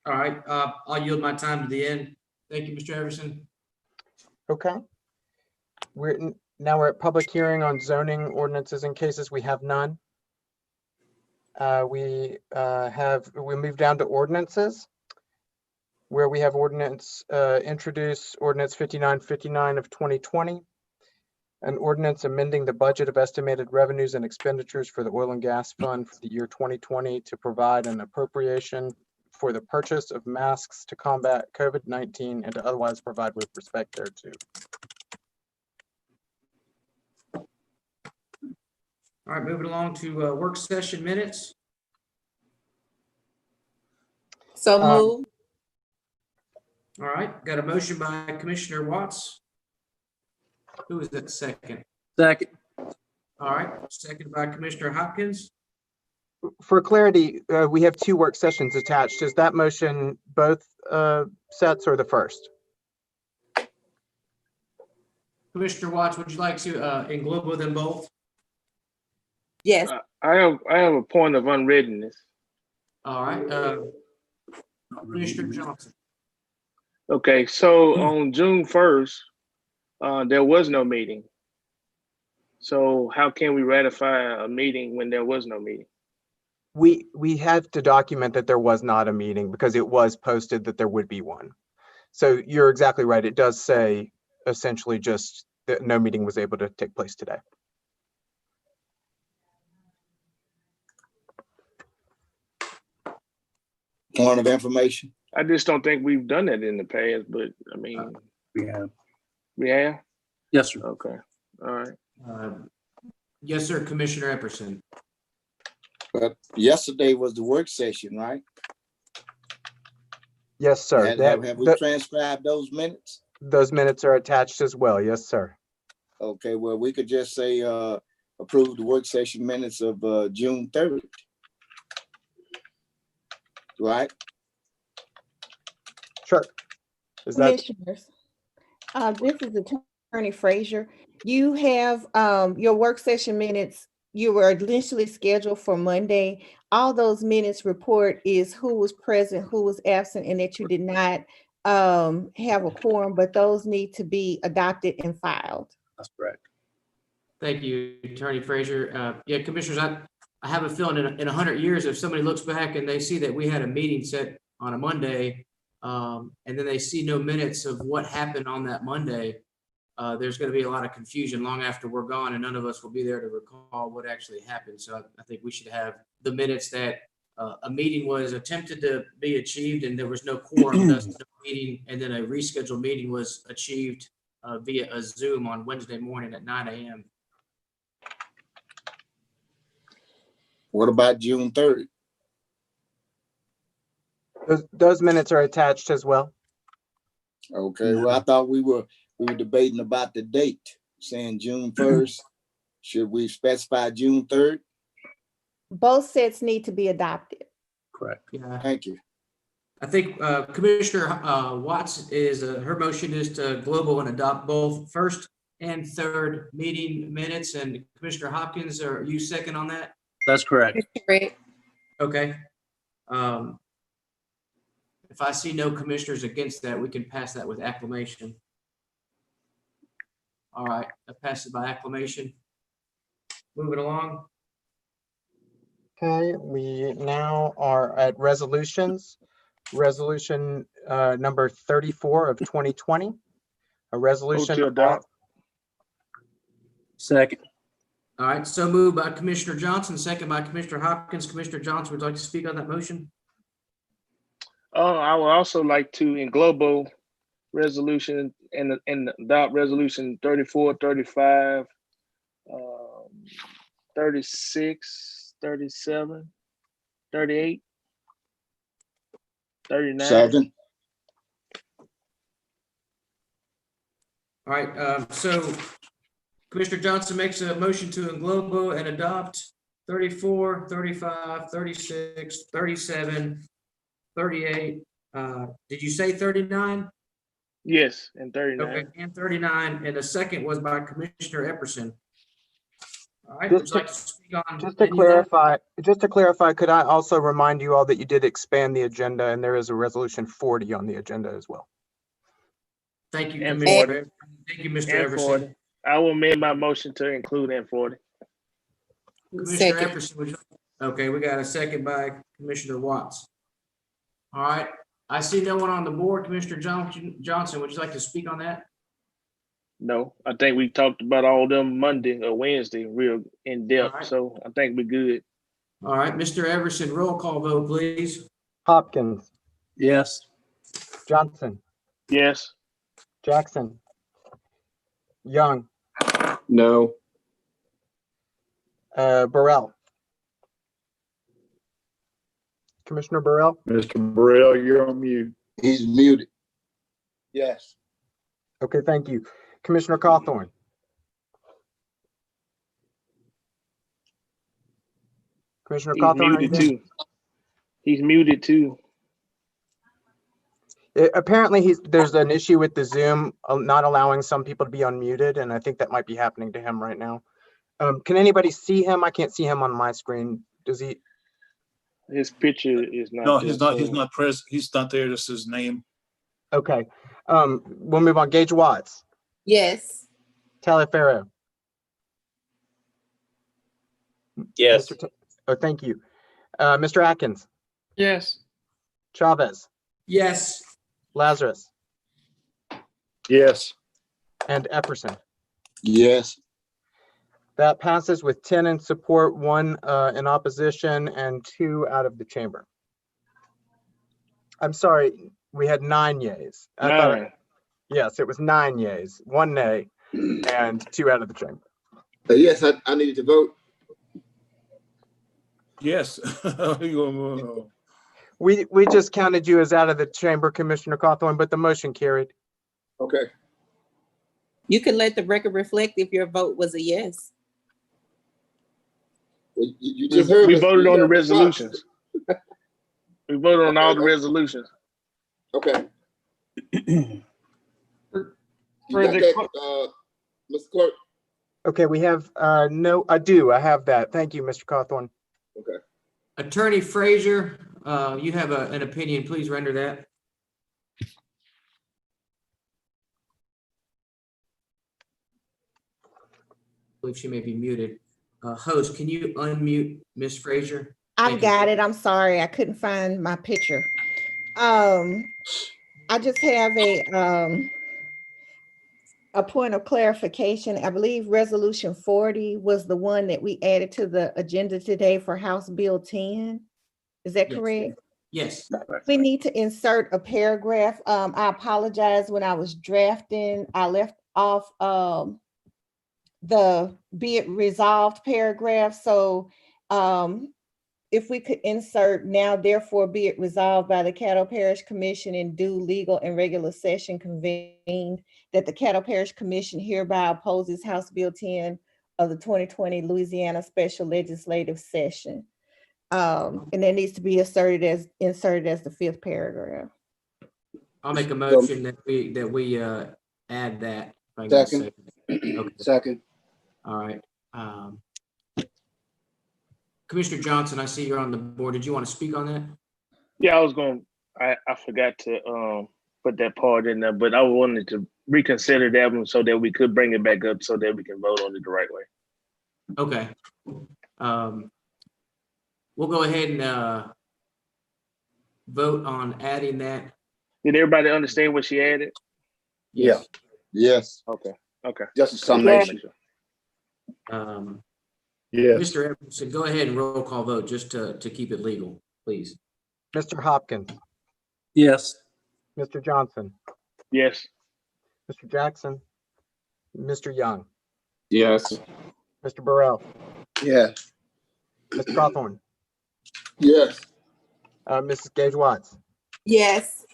All right. I'll yield my time to the end. Thank you, Mr. Everson. Okay. Now we're at public hearing on zoning ordinances and cases. We have none. We move down to ordinances, where we have introduce ordinance 5959 of 2020, an ordinance amending the budget of estimated revenues and expenditures for the oil and gas fund for the year 2020 to provide an appropriation for the purchase of masks to combat COVID-19 and to otherwise provide with respect thereto. All right, moving along to work session minutes. So move. All right, got a motion by Commissioner Watts. Who is that second? Second. All right, second by Commissioner Hopkins. For clarity, we have two work sessions attached. Is that motion both sets or the first? Commissioner Watts, would you like to englobo them both? Yes, I have a point of unreadiness. All right, Commissioner Johnson. Okay, so on June 1st, there was no meeting. So how can we ratify a meeting when there was no meeting? We have to document that there was not a meeting because it was posted that there would be one. So you're exactly right. It does say essentially just that no meeting was able to take place today. Point of information. I just don't think we've done that in the past, but I mean, We have. we have? Yes, sir. Okay, all right. Yes, sir, Commissioner Epperson. But yesterday was the work session, right? Yes, sir. Have we transcribed those minutes? Those minutes are attached as well. Yes, sir. Okay, well, we could just say approve the work session minutes of June 3rd. Right? Sure. Is that Commissioners, this is Attorney Frazier. You have your work session minutes. You were initially scheduled for Monday. All those minutes report is who was present, who was absent, and that you did not have a quorum, but those need to be adopted and filed. That's correct. Thank you, Attorney Frazier. Yeah, Commissioners, I have a feeling in 100 years, if somebody looks back and they see that we had a meeting set on a Monday, and then they see no minutes of what happened on that Monday, there's going to be a lot of confusion long after we're gone, and none of us will be there to recall what actually happened. So I think we should have the minutes that a meeting was attempted to be achieved and there was no quorum, thus no meeting, and then a rescheduled meeting was achieved via a Zoom on Wednesday morning at 9 a.m. What about June 3rd? those minutes are attached as well? Okay, well, I thought we were debating about the date, saying June 1st. Should we specify June 3rd? Both sets need to be adopted. Correct. Yeah, Thank you. I think Commissioner Watts is, her motion is to global and adopt both first and third meeting minutes. And Commissioner Hopkins, are you second on that? That's correct. correct. Okay. If I see no commissioners against that, we can pass that with acclamation. All right, I pass it by acclamation. Moving along. Okay, we now are at resolutions. Resolution number 34 of 2020. A resolution. Vote to adopt. Second. All right, so moved by Commissioner Johnson, second by Commissioner Hopkins. Commissioner Johnson, would you like to speak on that motion? I would also like to englobo resolution and adopt resolution 34, 35, 36, 37, 38, 39. Second. All right, so Commissioner Johnson makes a motion to englobo and adopt 34, 35, 36, 37, 38. Did you say 39? Yes, and 39. Okay, and 39, and the second was by Commissioner Epperson. All right, would you like to speak on? Just to clarify, could I also remind you all that you did expand the agenda and there is a resolution 40 on the agenda as well? Thank you, And Commissioner. Thank you, Mr. And Everson. 40. I will amend my motion to include N40. Commissioner Second. Epperson, would you? Okay, we got a second by Commissioner Watts. All right, I see no one on the board. Commissioner Johnson, would you like to speak on that? No, I think we talked about all them Monday or Wednesday real in depth, All right. so I think we're good. All right, Mr. Everson, roll call vote, please. Hopkins, Yes. Johnson, Yes. Jackson, Young, No. Burrell. Commissioner Burrell? Mr. Burrell, you're on mute. He's muted. Yes. Okay, thank you. Commissioner Cawthorn? Commissioner He's Cawthorn, are you muted there? too. He's muted too. Apparently there's an issue with the Zoom not allowing some people to be unmuted, and I think that might be happening to him right now. Can anybody see him? I can't see him on my screen. Does he? His picture is not. No, there, he's not. He's so- not present. He's not there. Just his name. Okay. We'll move on. Gage Watts, Yes. Taliaferro. Yes. Oh, thank you. Mr. Atkins, Yes. Chavez, Yes. Lazarus, Yes. and Epperson. Yes. That passes with 10 in support, 1 in opposition, and 2 out of the chamber. I'm sorry, we had 9 yeas. I thought, Nine. yes, it was 9 yeas, 1 nay, and 2 out of the chamber. Yes, I needed to vote. Yes. We just counted you as out of the chamber, Commissioner Cawthorn, but the motion carried. Okay. You can let the record reflect if your vote was a yes. Well, you just heard. We us. voted You on the heard us. resolutions. We voted on all the resolutions. Okay. For You got the that, Mr. Clerk? Okay, we have, no, I have that. Thank you, Mr. Cawthorn. Okay. Attorney Frazier, you have an opinion. Please render that. I believe she may be muted. Host, can you unmute Ms. Frazier? I've Thank you. got it. I'm sorry. I couldn't find my picture. I just have a point of clarification. I believe resolution 40 was the one that we added to the agenda today for House Bill 10. Is that Yes. correct? Yes. We need to insert a paragraph. I apologize, when I was drafting, I left off the be it resolved paragraph. So if we could insert now, therefore be it resolved by the Caddo Parish Commission in due legal and regular session convened that the Caddo Parish Commission hereby opposes House Bill 10 of the 2020 Louisiana Special Legislative Session. And that needs to be inserted as the 5th paragraph. I'll make a motion that we add that. if I can Second. say that. Okay. Second. All right. Commissioner Johnson, I see you're on the board. Did you want to speak on that? Yeah, I forgot to put that part in there, but I wanted to reconsider that one so that we could bring it back up so that we can vote on it the right way. Okay. We'll go ahead and vote on adding that. Did everybody understand what she added? Yeah. Yes. Okay. Okay. Just a summation. Yes. Mr. Everson, go ahead and roll call vote just to keep it legal, please. Mr. Hopkins, Yes. Mr. Johnson, Yes. Mr. Jackson, Mr. Young, Yes. Mr. Burrell, Yes. Mr. Cawthorn, Yes. Mrs. Gage Watts, Yes.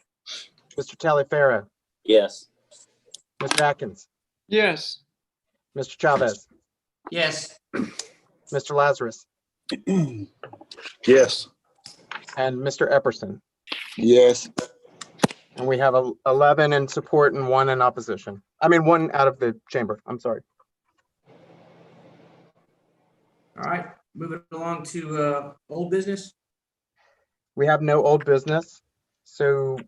Mr. Taliaferro, Yes. Mr. Atkins, Yes. Mr. Chavez, Yes. Mr. Lazarus, Yes. and Mr. Epperson. Yes. And we have 11 in support and 1 in opposition. I mean, 1 out of the chamber. I'm sorry. All right, moving along to old business. We have no old business. So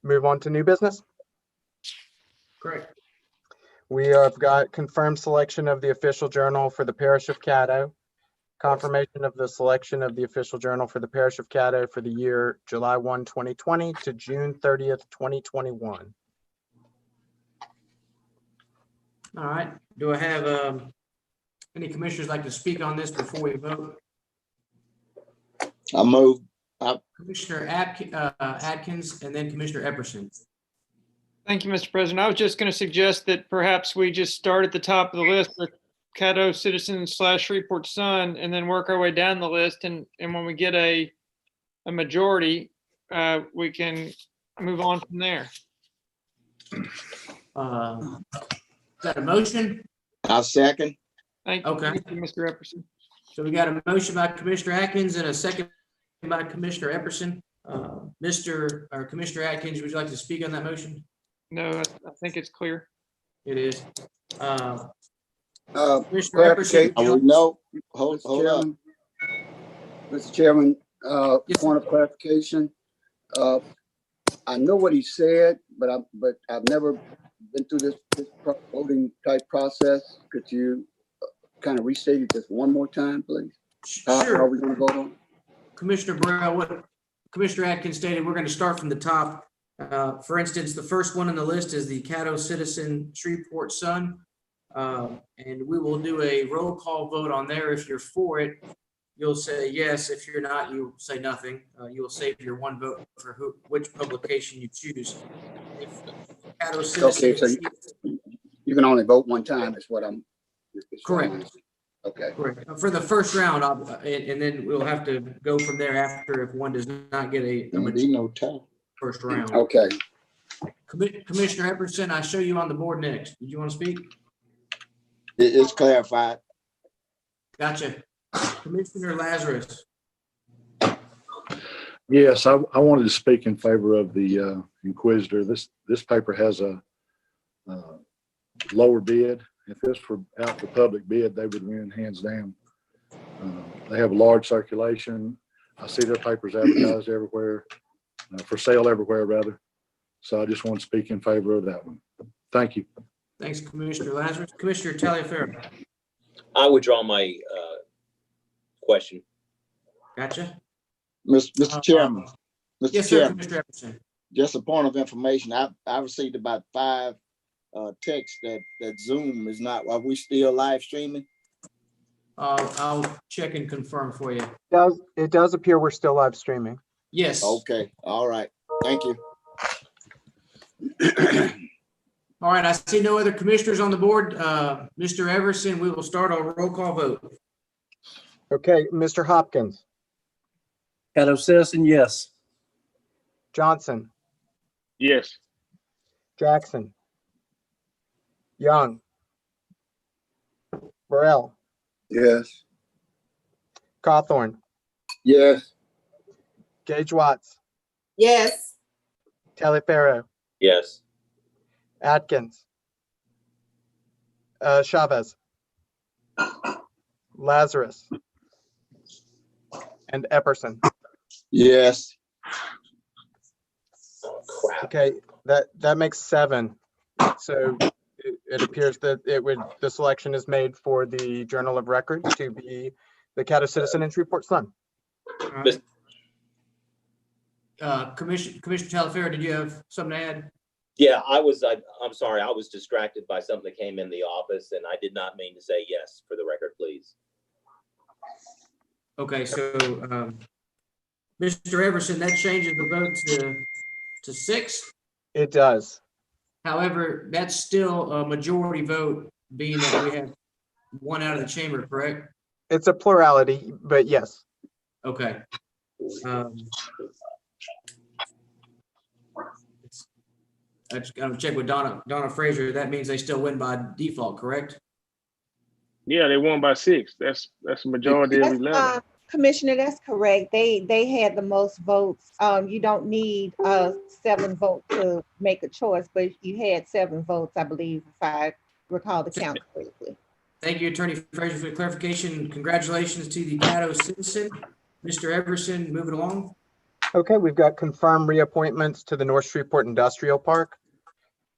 move on to new business. Correct. We have got confirmed selection of the official journal for the parish of Caddo. Confirmation of the selection of the official journal for the parish of Caddo for the year July 1, 2020 to June 30th, 2021. All right, do I have any commissioners like to speak on this before we vote? I move. Commissioner Atkins and then Commissioner Epperson. Thank you, Mr. President. I was just going to suggest that perhaps we just start at the top of the list with Caddo Citizen / Shreveport Sun and then work our way down the list. And when we get a majority, we can move on from there. Is that a motion? I'll second. Thank you, Okay. Mr. Epperson. So we got a motion by Commissioner Atkins and a second by Commissioner Epperson. Commissioner Atkins, would you like to speak on that motion? No, I think it's clear. It is. Commissioner Clarification. Epperson, would you like- No, hold up. Mr. Chairman, Yes, point of clarification. I know what he said, but I've never been through this voting type process. Could you kind of restate it just one more time, please? How Sure. are we going to vote on it? Commissioner Burrell, what Commissioner Atkins stated, we're going to start from the top. For instance, the first one on the list is the Caddo Citizen Shreveport Sun. And we will do a roll call vote on there. If you're for it, you'll say yes. If you're not, you'll say nothing. You will save your one vote for which publication you choose. If Caddo Citizen, Okay, so you can only vote one time, is what I'm. correct. Okay. Correct. For the first round, and then we'll have to go from there after if one does not get a There'll be no time. first round. Okay. Commissioner Epperson, I show you on the board next. Did you want to speak? It's clarified. Gotcha. Commissioner Lazarus. Yes, I wanted to speak in favor of the Inquisitor. This paper has a lower bid. If this were out for public bid, they would win hands down. They have a large circulation. I see their papers advertised everywhere, for sale everywhere rather. So I just want to speak in favor of that one. Thank you. Thanks, Commissioner Lazarus. Commissioner Taliaferro. I withdraw my question. Gotcha. Mr. Chairman. Mr. Yes, sir, Chairman, Commissioner Epperson. just a point of information. I received about 5 texts that Zoom is not. Are we still live streaming? I'll check and confirm for you. It does appear we're still live streaming. Yes. Okay. All right. Thank you. All right, I see no other commissioners on the board. Mr. Everson, we will start our roll call vote. Okay, Mr. Hopkins, Caddo Citizen, yes. Johnson, Yes. Jackson, Young, Burrell, Yes. Cawthorn, Yes. Gage Watts, Yes. Taliaferro, Yes. Atkins, Chavez, Lazarus, and Epperson. Yes. Oh, crap. Okay, that makes 7. So it appears that the selection is made for the Journal of Record to be the Caddo Citizen and Shreveport Sun. All right. Commissioner Taliaferro, did you have something to add? Yeah, I'm sorry. I was distracted by something that came in the office and I did not mean to say yes, for the record, please. Okay, so Mr. Everson, that changes the vote to 6. It does. However, that's still a majority vote, being that we have one out of the chamber, correct? It's a plurality, but yes. Okay. I just gotta check with Donna Frazier. That means they still win by default, correct? Yeah, they won by 6. That's a majority of 11. Commissioner, that's correct. They had the most votes. You don't need 7 votes to make a choice, but you had 7 votes, I believe, if I recall the count correctly. Thank you, Attorney Frazier, for the clarification. Congratulations to the Caddo Citizen. Mr. Everson, moving along. Okay, we've got confirmed reappointments to the North Shreveport Industrial Park.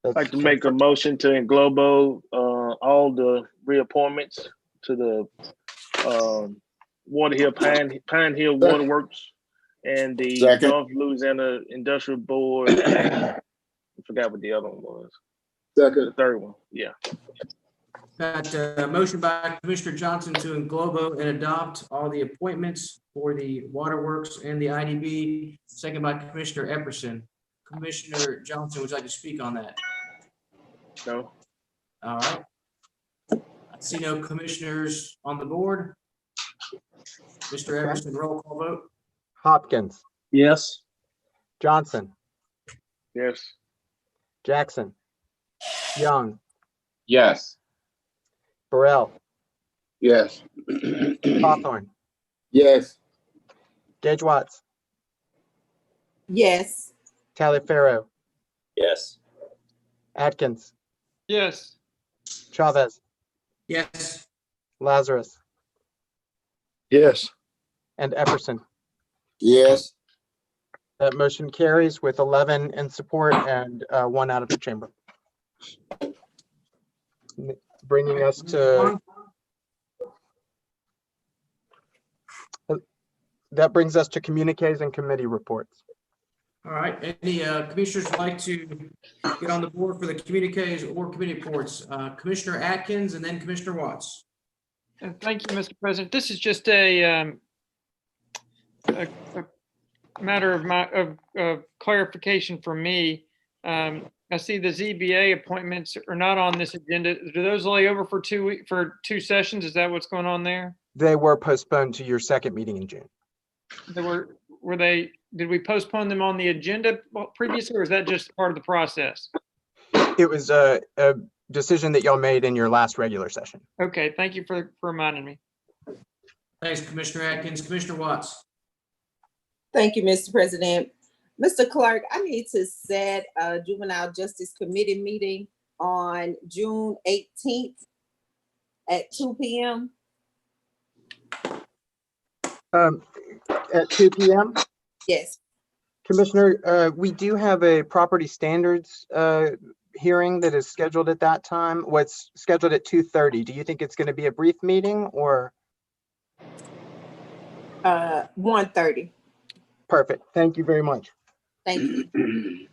I'd like to make a motion to englobo all the reappointments to the Water Hill Pine Hill Waterworks and the Second. North Louisiana Industrial Board. I forgot what the other one was. Second. The third one. Yeah. Got a motion by Commissioner Johnson to englobo and adopt all the appointments for the Waterworks and the IDB, second by Commissioner Epperson. Commissioner Johnson, would you like to speak on that? No. All right. I see no commissioners on the board. Mr. Everson, roll call vote. Hopkins, Yes. Johnson, Yes. Jackson, Young, Yes. Burrell, Yes. Hawthorne, Yes. Gage Watts, Yes. Taliaferro, Yes. Atkins, Yes. Chavez, Yes. Lazarus, Yes. and Epperson. Yes. That motion carries with 11 in support and 1 out of the chamber. Bringing us to, that brings us to communiques and committee reports. All right, any commissioners would like to get on the board for the communiques or committee reports? Commissioner Atkins and then Commissioner Watts. And thank you, Mr. President. This is just a matter of clarification for me. I see the ZBA appointments are not on this agenda. Do those lay over for 2 sessions? Is that what's going on there? They were postponed to your second meeting in June. Did we postpone them on the agenda previously, or is that just part of the process? It was a decision that y'all made in your last regular session. Okay, thank you for reminding me. Thanks, Commissioner Atkins. Commissioner Watts. Thank you, Mr. President. Mr. Clerk, I need to set a Juvenile Justice Committee meeting on June 18th at 2 p.m. At 2 p.m. Yes. Commissioner, we do have a property standards hearing that is scheduled at that time. What's scheduled at 2:30? Do you think it's going to be a brief meeting or? 1:30. Perfect. Thank you very much. Thank you.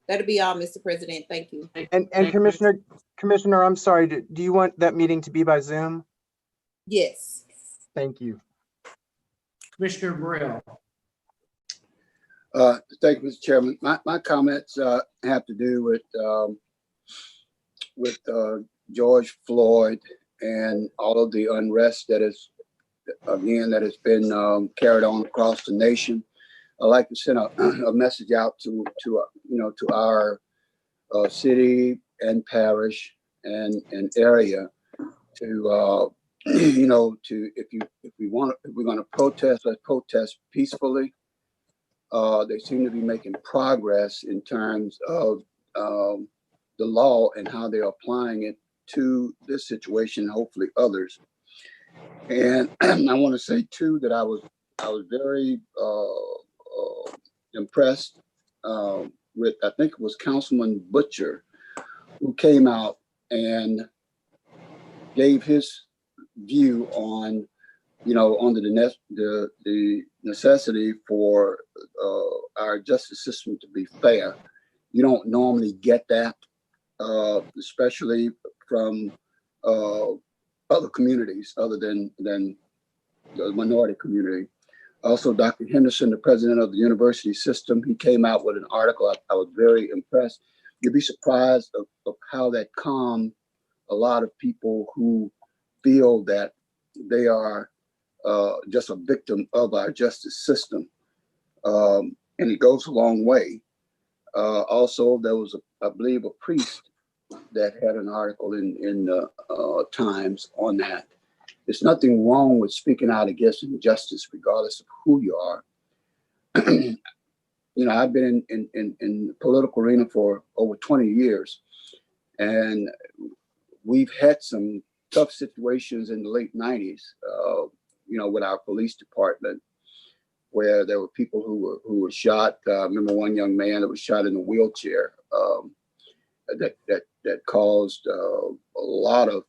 That'll be all, Mr. President. Thank you. And Commissioner, I'm sorry. Do you want that meeting to be by Zoom? Yes. Thank you. Commissioner Burrell. Thank you, Mr. Chairman. My comments have to do with George Floyd and all of the unrest that has been carried on across the nation. I'd like to send a message out to our city and parish and area to if we're going to protest, let's protest peacefully. They seem to be making progress in terms of the law and how they're applying it to this situation, hopefully others. And I want to say too that I was very impressed with, I think it was Councilman Butcher, who came out and gave his view on the necessity for our justice system to be fair. You don't normally get that, especially from other communities other than the minority community. Also, Dr. Henderson, the president of the university system, he came out with an article. I was very impressed. You'd be surprised of how that calmed a lot of people who feel that they are just a victim of our justice system. And it goes a long way. Also, there was, I believe, a priest that had an article in the Times on that. There's nothing wrong with speaking out against injustice, regardless of who you are. I've been in the political arena for over 20 years, and we've had some tough situations in the late 90s, with our police department, where there were people who were shot. I remember one young man that was shot in a wheelchair that caused a lot of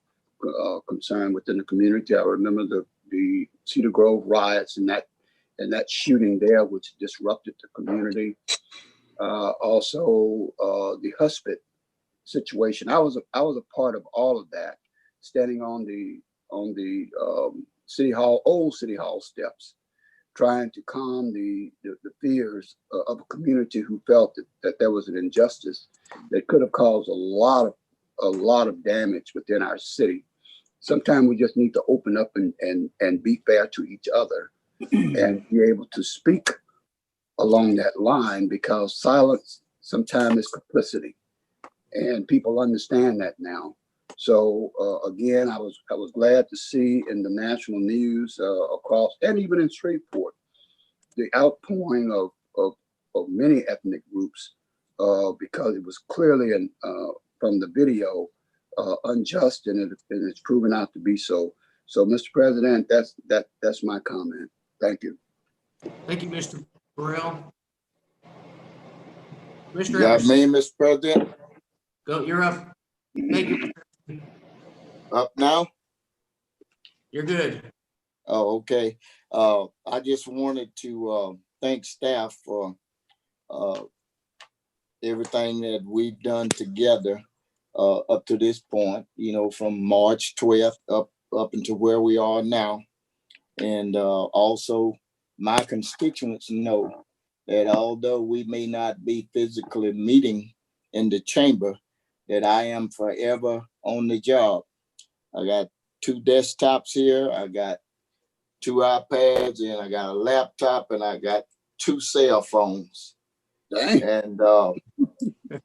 concern within the community. I remember the Cedar Grove riots and that shooting there, which disrupted the community. Also, the Huspit situation. I was a part of all of that, standing on the old city hall steps, trying to calm the fears of a community who felt that there was an injustice that could have caused a lot of damage within our city. Sometimes we just need to open up and be fair to each other and be able to speak along that line, because silence sometimes is complicity, and people understand that now. So again, I was glad to see in the national news across, and even in Shreveport, the outpouring of many ethnic groups because it was clearly from the video unjust, and it's proven out to be so. So, Mr. President, that's my comment. Thank you. Thank you, Mr. Burrell. You Mr. got Everson, me, Mr. President? go, you're up. Thank you. Up now? You're good. Oh, okay. I just wanted to thank staff for everything that we've done together up to this point, you know, from March 12th up into where we are now. And also my constituents know that although we may not be physically meeting in the chamber, that I am forever on the job. I got 2 desktops here. I got 2 iPads, and I got a laptop, and I got 2 cell phones. Dang. And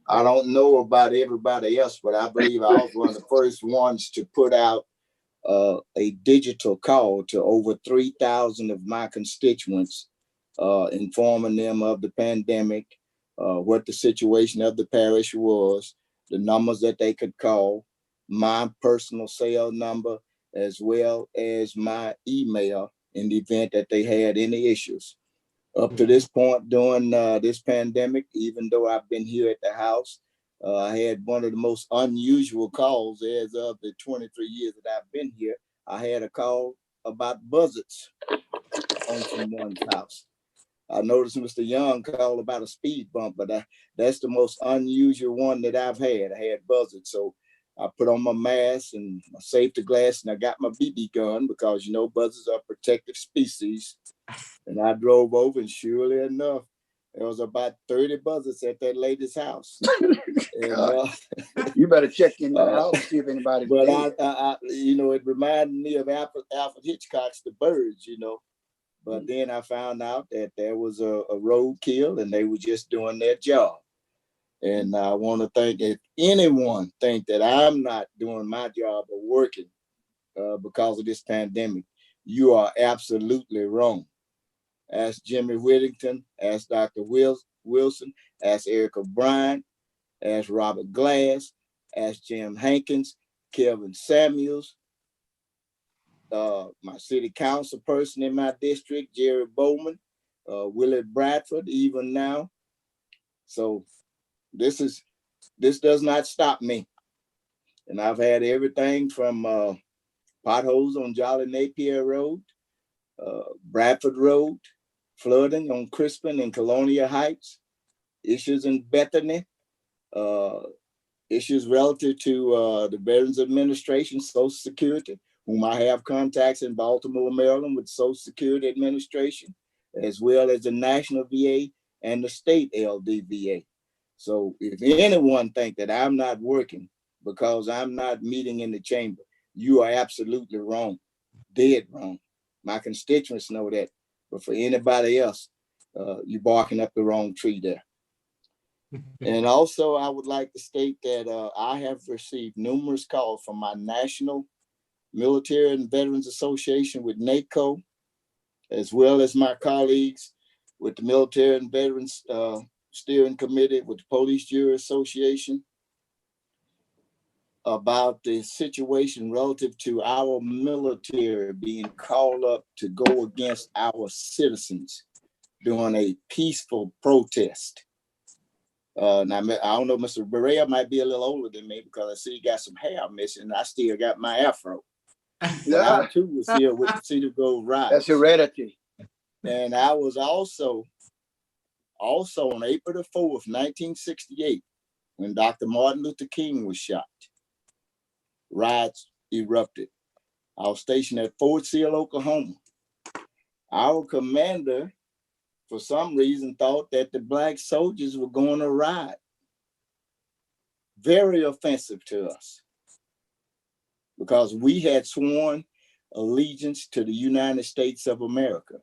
I don't know about everybody else, but I believe I was one of the first ones to put out a digital call to over 3,000 of my constituents, informing them of the pandemic, what the situation of the parish was, the numbers that they could call, my personal cell number, as well as my email in the event that they had any issues. Up to this point during this pandemic, even though I've been here at the house, I had one of the most unusual calls as of the 23 years that I've been here. I had a call about buzzards on someone's house. I noticed Mr. Young called about a speed bump, but that's the most unusual one that I've had. I had buzzards. So I put on my mask and my safety glass, and I got my BB gun because, you know, buzzards are protected species. And I drove over, and surely enough, there was about 30 buzzards at that lady's house. And, you better check in your house, see if anybody's but dead. I, you know, it reminded me of Alfred Hitchcock's The Birds, you know. But then I found out that there was a roadkill, and they were just doing their job. And I want to thank, if anyone think that I'm not doing my job or working because of this pandemic, you are absolutely wrong. Ask Jimmy Whittington, ask Dr. Wilson, ask Eric O'Brien, ask Robert Glass, ask Jim Hankins, Kevin Samuels, my city council person in my district, Jerry Bowman, Willie Bradford, even now. So this does not stop me. And I've had everything from potholes on Jolly Napier Road, Bradford Road, flooding on Crispin and Colonial Heights, issues in Bethany, issues relative to the Veterans Administration, Social Security, whom I have contacts in Baltimore, Maryland with Social Security Administration, as well as the National VA and the state LDVA. So if anyone think that I'm not working because I'm not meeting in the chamber, you are absolutely wrong, dead wrong. My constituents know that, but for anybody else, you're barking up the wrong tree there. And also, I would like to state that I have received numerous calls from my National Military and Veterans Association with NACO, as well as my colleagues with the Military and Veterans Steering Committee with the Police Jury Association, about the situation relative to our military being called up to go against our citizens during a peaceful protest. Now, I don't know, Mr. Berea might be a little older than me because I see he got some hair missing. I still got my afro. But I too was here with the Cedar Grove riots. That's heredity. And I was also on April the 4th, 1968, when Dr. Martin Luther King was shot. Riots erupted. I was stationed at Fort Sill, Oklahoma. Our commander, for some reason, thought that the Black soldiers were going to riot. Very offensive to us, because we had sworn allegiance to the United States of America,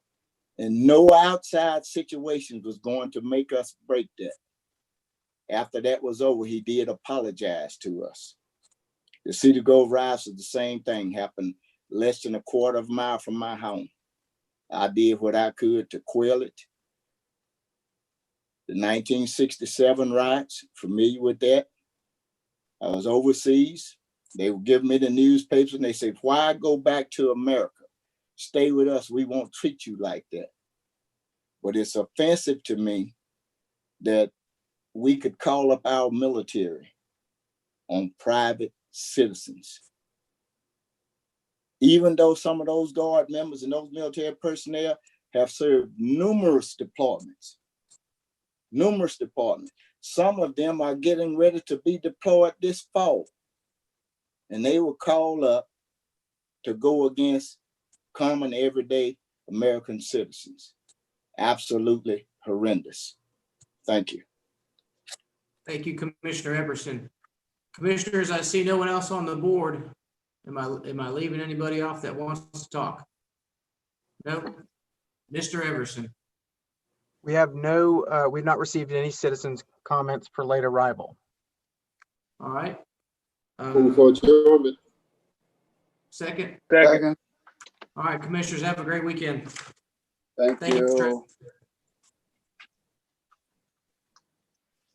and no outside situation was going to make us break that. After that was over, he did apologize to us. The Cedar Grove riots is the same thing, happened less than a quarter of a mile from my home. I did what I could to quell it. The 1967 riots, familiar with that. I was overseas. They would give me the newspapers and they said, why go back to America? Stay with us. We won't treat you like that. But it's offensive to me that we could call up our military on private citizens. Even though some of those Guard members and those military personnel have served numerous departments. Some of them are getting ready to be deployed this fall. And they were called up to go against common everyday American citizens. Absolutely horrendous. Thank you. Thank you, Commissioner Everson. Commissioners, I see no one else on the board. Am I leaving anybody off that wants to talk? No. Mr. Everson. We have we've not received any citizens' comments for late arrival. All right. Move for adjournment. Second. Second. All right, commissioners, have a great weekend. Thank Thank you. you.